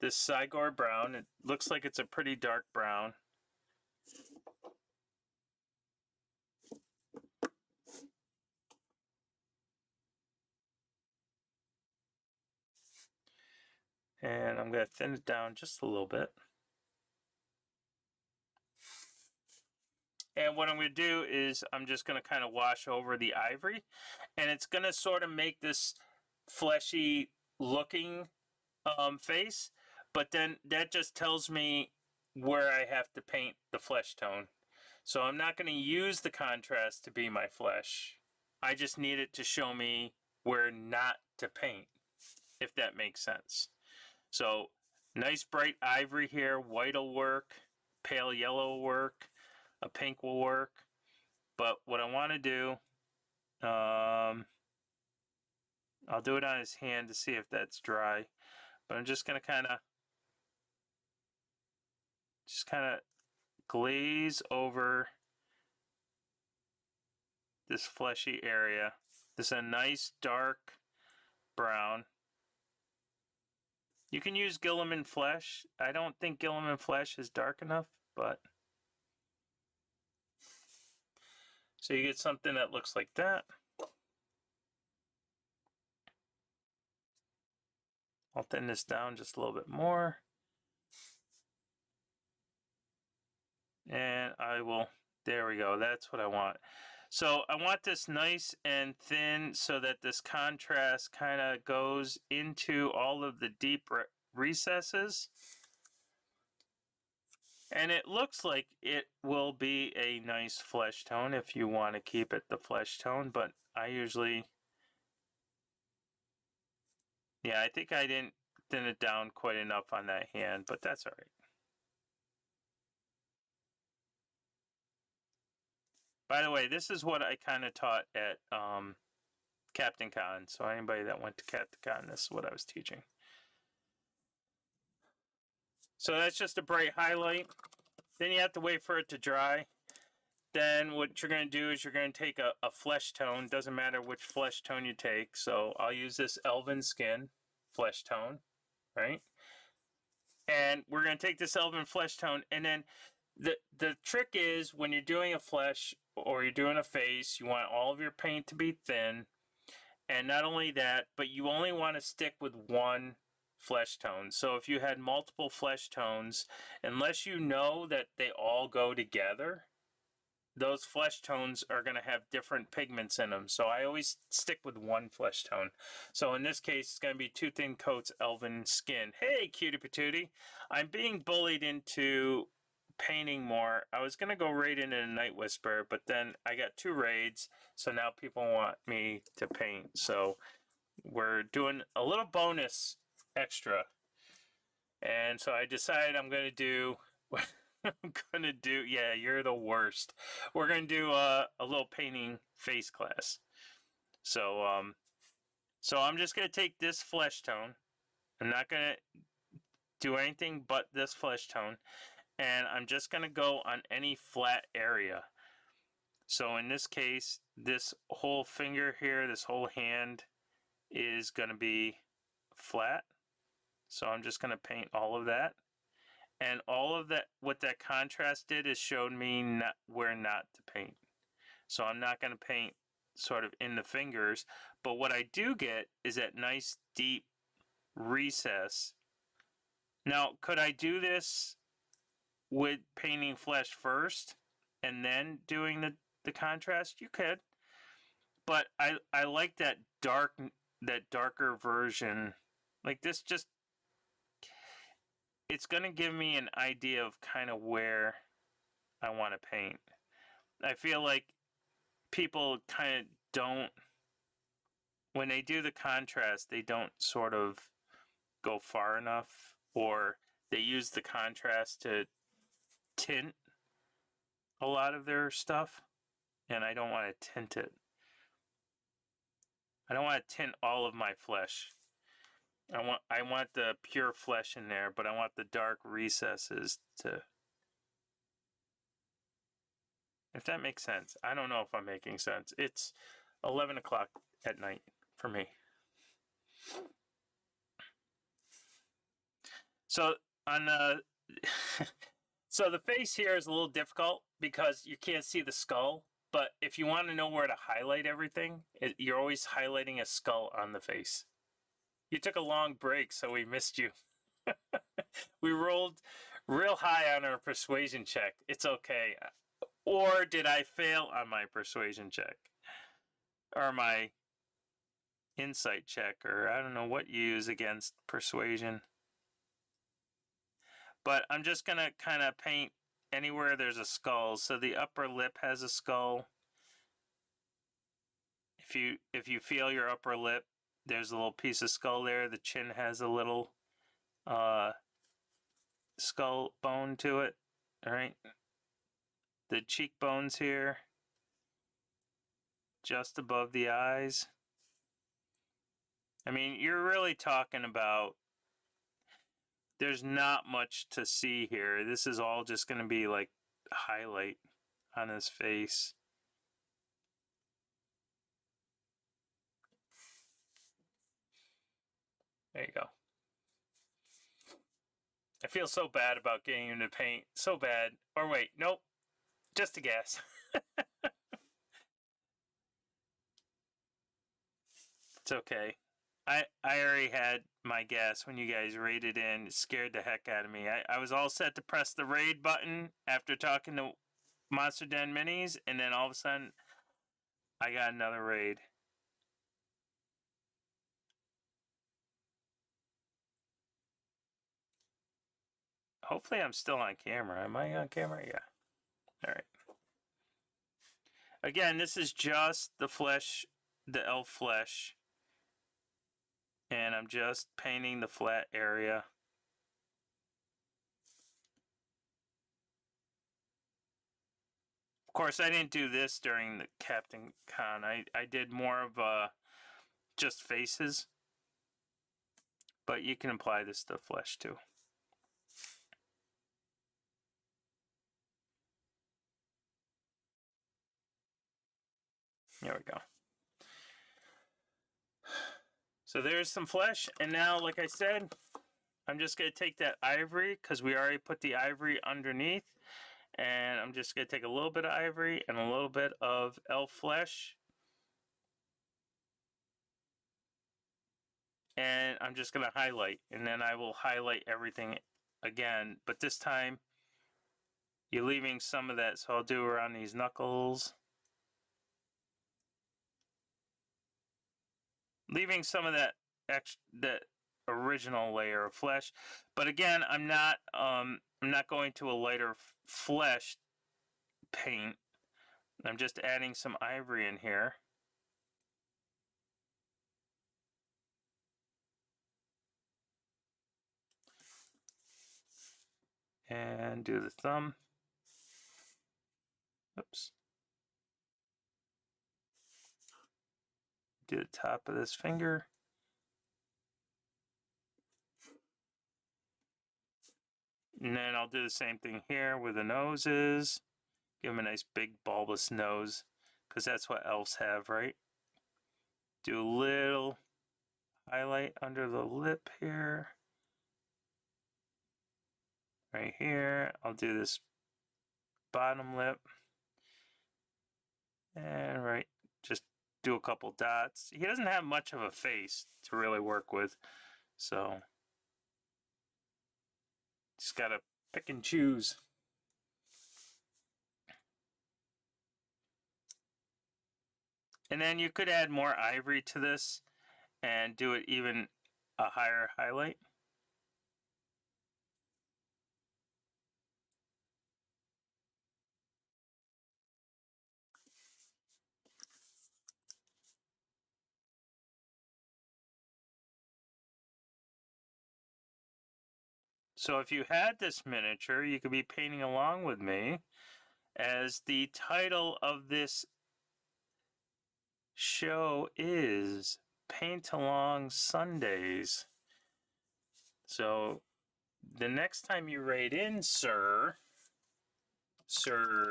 this Sigor Brown. It looks like it's a pretty dark brown. And I'm going to thin it down just a little bit. And what I'm going to do is I'm just going to kind of wash over the ivory. And it's going to sort of make this fleshy looking face. But then that just tells me where I have to paint the flesh tone. So I'm not going to use the contrast to be my flesh. I just need it to show me where not to paint, if that makes sense. So nice bright ivory here, white will work, pale yellow will work, a pink will work. But what I want to do, I'll do it on his hand to see if that's dry. But I'm just going to kind of glaze over this fleshy area. This is a nice dark brown. You can use Gilliman Flesh. I don't think Gilliman Flesh is dark enough, but so you get something that looks like that. I'll thin this down just a little bit more. And I will, there we go, that's what I want. So I want this nice and thin so that this contrast kind of goes into all of the deep recesses. And it looks like it will be a nice flesh tone if you want to keep it the flesh tone, but I usually, yeah, I think I didn't thin it down quite enough on that hand, but that's all right. By the way, this is what I kind of taught at Captain Con. So anybody that went to Captain Con, this is what I was teaching. So that's just a bright highlight. Then you have to wait for it to dry. Then what you're going to do is you're going to take a flesh tone. Doesn't matter which flesh tone you take. So I'll use this Elven Skin flesh tone, right? And we're going to take this Elven flesh tone, and then the trick is when you're doing a flesh, or you're doing a face, you want all of your paint to be thin. And not only that, but you only want to stick with one flesh tone. So if you had multiple flesh tones, unless you know that they all go together, those flesh tones are going to have different pigments in them. So I always stick with one flesh tone. So in this case, it's going to be Two Thin Coats Elven Skin. Hey, cutie patootie. I'm being bullied into painting more. I was going to go raid into a Night Whisper, but then I got 2 raids. So now people want me to paint. So we're doing a little bonus extra. And so I decided I'm going to do... yeah, you're the worst. We're gonna do a little painting face class. So I'm just gonna take this flesh tone. I'm not gonna do anything but this flesh tone, and I'm just gonna go on any flat area. So in this case, this whole finger here, this whole hand is gonna be flat. So I'm just gonna paint all of that. And all of that, what that contrast did is showed me where not to paint. So I'm not going to paint sort of in the fingers, but what I do get is that nice deep recess. Now, could I do this with painting flesh first and then doing the contrast? You could, but I like that darker version. Like this just, it's going to give me an idea of kind of where I want to paint. I feel like people kind of don't, when they do the contrast, they don't sort of go far enough, or they use the contrast to tint a lot of their stuff, and I don't want to tint it. I don't want to tint all of my flesh. I want the pure flesh in there, but I want the dark recesses to, if that makes sense. I don't know if I'm making sense. It's 11 o'clock at night for me. So on the so the face here is a little difficult because you can't see the skull. But if you want to know where to highlight everything, you're always highlighting a skull on the face. You took a long break, so we missed you. We rolled real high on our persuasion check. It's okay. Or did I fail on my persuasion check? Or my insight check? Or I don't know what you use against persuasion. But I'm just going to kind of paint anywhere there's a skull. So the upper lip has a skull. If you feel your upper lip, there's a little piece of skull there. The chin has a little skull bone to it. All right. The cheekbones here, just above the eyes. I mean, you're really talking about, there's not much to see here. This is all just going to be like highlight on his face. There you go. I feel so bad about getting him to paint. So bad. Or wait, nope. Just a guess. It's okay. I already had my guess when you guys raided in. It scared the heck out of me. I was all set to press the raid button after talking to Monster Den Minis, and then all of a sudden, I got another raid. Hopefully I'm still on camera. Am I on camera? Yeah. All right. Again, this is just the flesh, the elf flesh. And I'm just painting the flat area. Of course, I didn't do this during the Captain Con. I did more of just faces. But you can apply this to flesh too. There we go. So there's some flesh, and now, like I said, I'm just going to take that ivory, because we already put the ivory underneath, and I'm I'm just going to take a little bit of ivory and a little bit of elf flesh. And I'm just going to highlight. And then I will highlight everything again. But this time, you're leaving some of that. So I'll do around these knuckles. Leaving some of that original layer of flesh. But again, I'm not going to a lighter flesh paint. I'm just adding some ivory in here. And do the thumb. Oops. Do the top of this finger. And then I'll do the same thing here where the nose is. Give him a nice big bulbous nose, because that's what elves have, right? Do a little highlight under the lip here. Right here. I'll do this bottom lip. And right, just do a couple dots. He doesn't have much of a face to really work with, so just gotta pick and choose. And then you could add more ivory to this and do it even a higher highlight. So if you had this miniature, you could be painting along with me, as the title of this show is Paint Along Sundays. So the next time you write in, Sir Slade,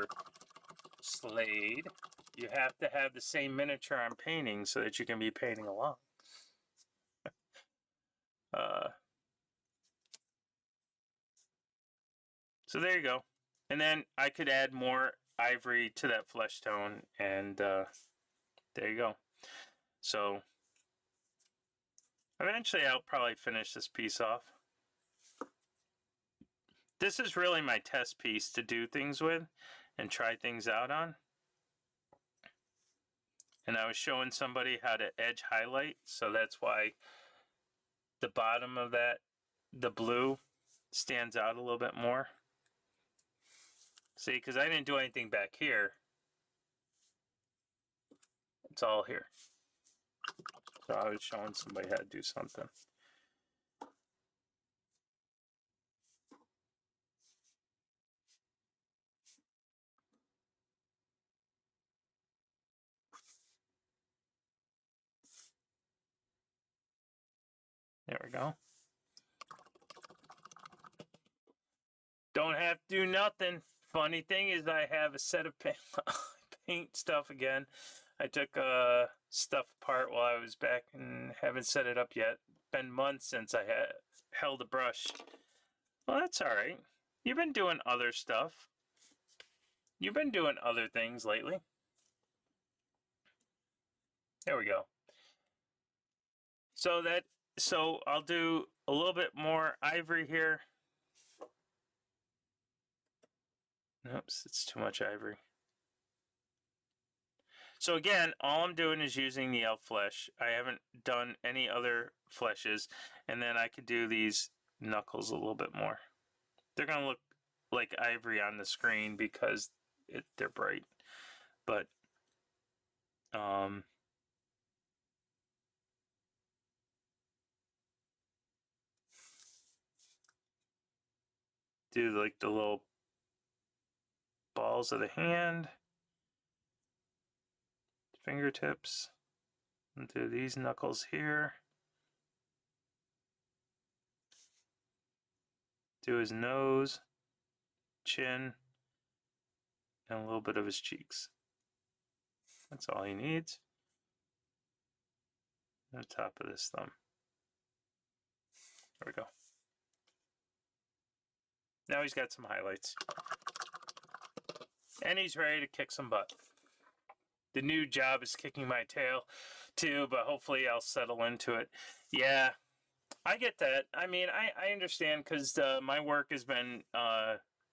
you have to have the same miniature I'm painting so that you can be painting along. So there you go. And then I could add more ivory to that flesh tone, and there you go. So eventually I'll probably finish this piece off. This is really my test piece to do things with and try things out on. And I was showing somebody how to edge highlight, so that's why the bottom of that, the blue, stands out a little bit more. See, because I didn't do anything back here. It's all here. So I was showing somebody how to do something. There we go. Don't have to do nothing. Funny thing is, I have a set of paint stuff again. I took stuff apart while I was back and haven't set it up yet. Been months since I had held a brush. Well, that's all right. You've been doing other stuff. You've been doing other things lately. There we go. So I'll do a little bit more ivory here. Oops, it's too much ivory. So again, all I'm doing is using the elf flesh. I haven't done any other fleshes. And then I could do these knuckles a little bit more. They're going to look like ivory on the screen because they're bright. But do like the little balls of the hand, fingertips, and do these knuckles here. Do his nose, chin, and a little bit of his cheeks. That's all he needs. And the top of this thumb. There we go. Now he's got some highlights. And he's ready to kick some butt. The new job is kicking my tail too, but hopefully I'll settle into it. Yeah, I get that. I mean, I understand because my work has been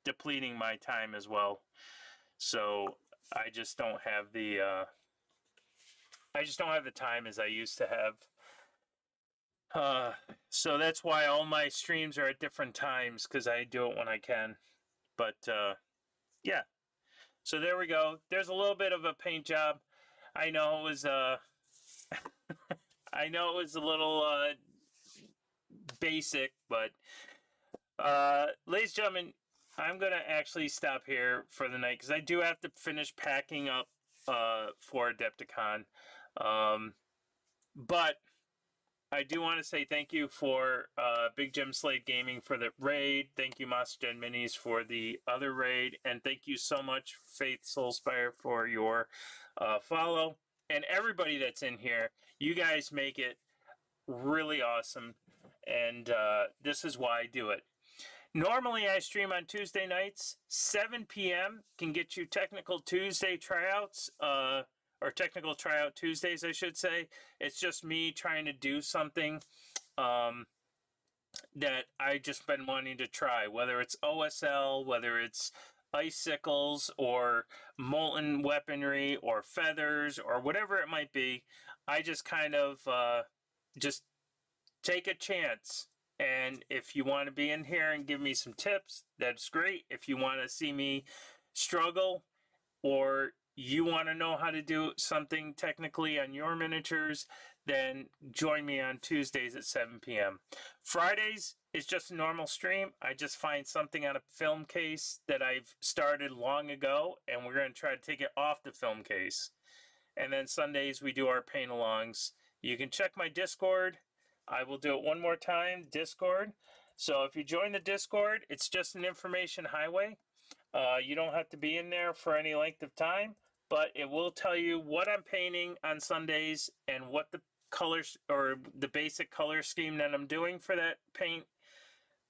depleting my time as well. So I just don't have the time as I used to have. So that's why all my streams are at different times because I do it when I can. But yeah, so there we go. There's a little bit of a paint job. I know it was I know it was a little basic, but ladies and gentlemen, I'm gonna actually stop here for the night because I do have to finish packing up for Adepticon. But I do want to say thank you for Big Jim Slade Gaming for the raid. Thank you, Monster Gen Minis, for the other raid. And thank you so much, Faith Soulspire, for your follow. And everybody that's in here, you guys make it really awesome. And this is why I do it. Normally, I stream on Tuesday nights. 7 p.m. can get you Technical Tuesday tryouts. Or Technical Tryout Tuesdays, I should say. It's just me trying to do something that I just been wanting to try, whether it's OSL, whether it's icicles or molten weaponry or feathers or whatever it might be. I just kind of just take a chance. And if you want to be in here and give me some tips, that's great. If you want to see me struggle, or you want to know how to do something technically on your miniatures, then join me on Tuesdays at 7 p.m. Fridays is just a normal stream. I just find something on a film case that I've started long ago, and we're going to try to take it off the film case. And then Sundays we do our paint-alongs. You can check my Discord. I will do it one more time, Discord. So if you join the Discord, it's just an information highway. You don't have to be in there for any length of time, but it will tell you what I'm painting on Sundays and what the colors or the basic color scheme that I'm doing for that paint,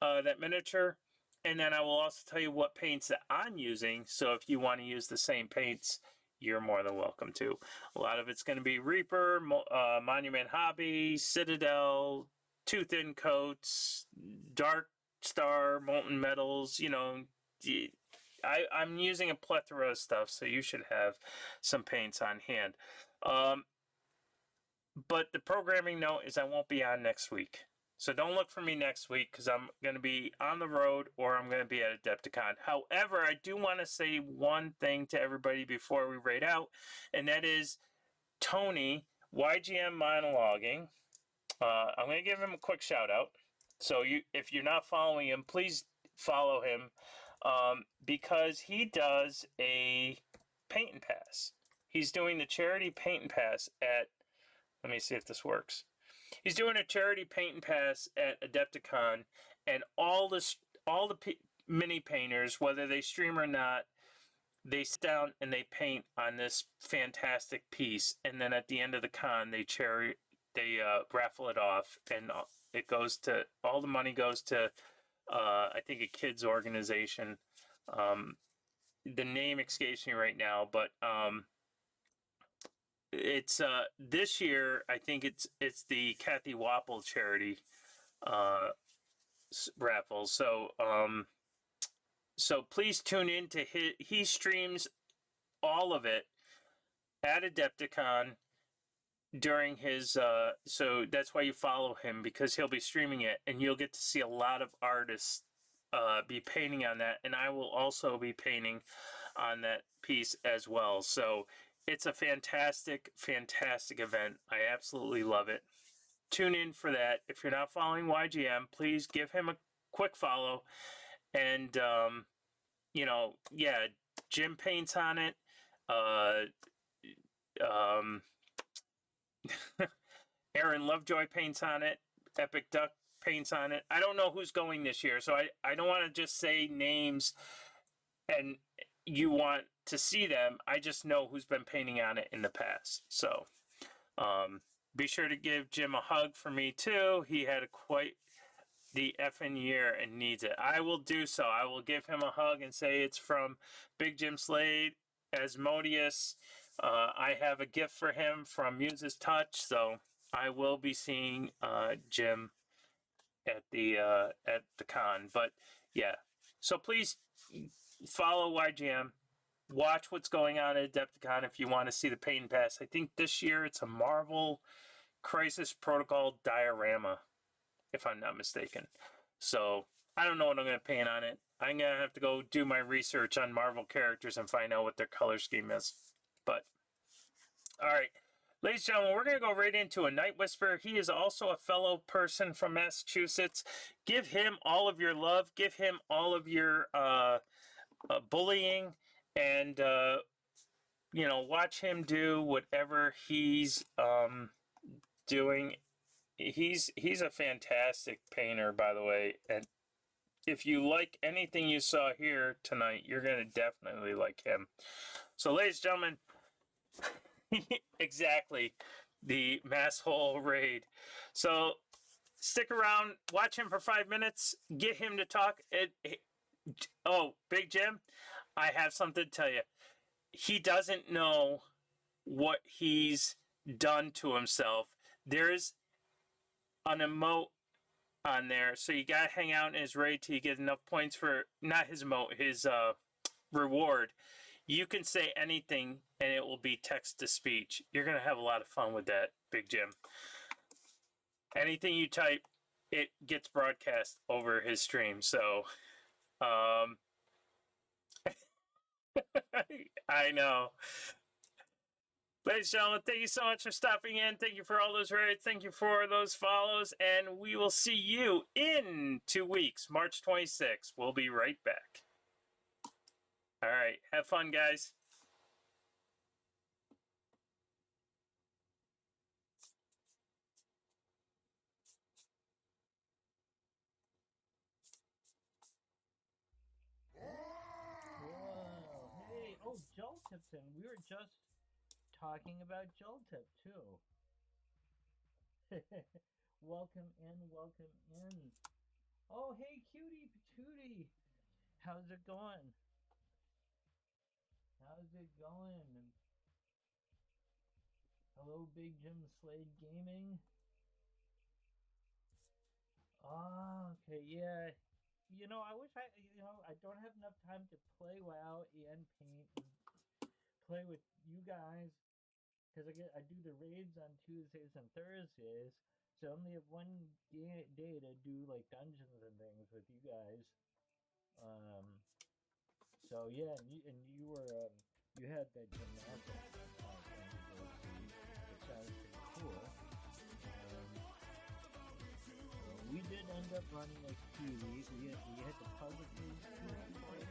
that miniature. And then I will also tell you what paints that I'm using. So if you want to use the same paints, you're more than welcome to. A lot of it's going to be Reaper, Monument Hobby, Citadel, Two Thin Coats, Dark Star, Molten Metals, you know. I'm using a plethora of stuff, so you should have some paints on hand. But the programming note is I won't be on next week. So don't look for me next week because I'm going to be on the road or I'm going to be at Adepticon. However, I do want to say one thing to everybody before we raid out, and that is Tony, YGM Monologuing. I'm going to give him a quick shout out. So if you're not following him, please follow him. Because he does a paint and pass. He's doing the charity paint and pass at, let me see if this works. He's doing a charity paint and pass at Adepticon, and all the mini painters, whether they stream or not, they sit down and they paint on this fantastic piece, and then at the end of the con, they raffle it off, and it goes to, all the money goes to I think a kids organization. The name escapes me right now, but it's this year. I think it's the Kathy Wapple charity raffle. So so please tune in to he streams all of it at Adepticon during his so that's why you follow him, because he'll be streaming it and you'll get to see a lot of artists be painting on that, and I will also be painting on that piece as well. So it's a fantastic event. I absolutely love it. Tune in for that. If you're not following YGM, please give him a quick follow. And you know, yeah, Jim paints on it. Aaron Lovejoy paints on it. Epic Duck paints on it. I don't know who's going this year, so I don't want to just say names and you want to see them. I just know who's been painting on it in the past. So be sure to give Jim a hug for me too. He had the effing year and needs it. I will do so. I will give him a hug and say it's from Big Jim Slade, Asmodeus. I have a gift for him from Muse's Touch, so I will be seeing Jim at the con. But yeah, so please follow YGM. Watch what's going on at Adepticon if you want to see the Pain Pass. I think this year it's a Marvel Crisis Protocol diorama, if I'm not mistaken. So I don't know what I'm going to paint on it. I'm going to have to go do my research on Marvel characters and find out what their color scheme is. But, all right. Ladies and gentlemen, we're going to go right into a Night Whisperer. He is also a fellow person from Massachusetts. Give him all of your love. Give him all of your bullying. And, watch him do whatever he's doing. He's a fantastic painter, by the way. And if you like anything you saw here tonight, you're going to definitely like him. So, ladies and gentlemen, exactly, the mass hole raid. So, stick around, watch him for 5 minutes, get him to talk. Oh, Big Jim, I have something to tell you. He doesn't know what he's done to himself. There's an emote on there, so you gotta hang out in his raid till you get enough points for, not his emote, his reward. You can say anything and it will be text to speech. You're gonna have a lot of fun with that, Big Jim. Anything you type, it gets broadcast over his stream. So I know. Ladies and gentlemen, thank you so much for stopping in. Thank you for all those raids. Thank you for those follows. And we will see you in 2 weeks, March 26th. We'll be right back. All right. Have fun, guys. Whoa. Hey. Oh, Joltipton. We were just talking about Joltip, too. Welcome in, welcome in. Oh, hey, cutie patootie. How's it going? How's it going? Hello, Big Jim Slade Gaming. Oh, okay, yeah. I wish I don't have enough time to play WoW and paint and play with you guys because I do the raids on Tuesdays and Thursdays, so I only have one day to do like dungeons and things with you guys. Um, so yeah, and you were you had that gymnastics thing to go see, which sounds pretty cool. We did end up running a queue. We had to publicly queue for it.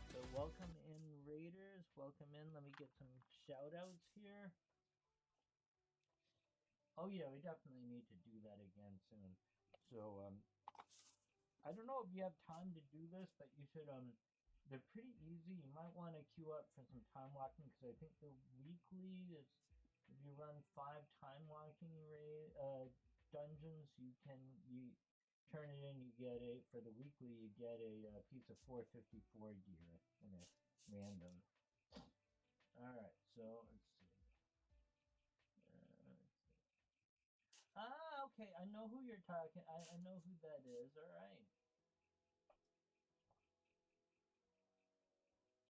So welcome in, Raiders. Welcome in. Let me get some shout outs here. Oh yeah, we definitely need to do that again soon. So I don't know if you have time to do this, but you should they're pretty easy. You might want to queue up for some time locking because I think the weekly is if you run 5 time locking dungeons, you turn it in. You get a for the weekly. You get a piece of 454 gear in a random. All right, so let's see. Let's see. Ah, okay. I know who you're talking. I know who that is. All right.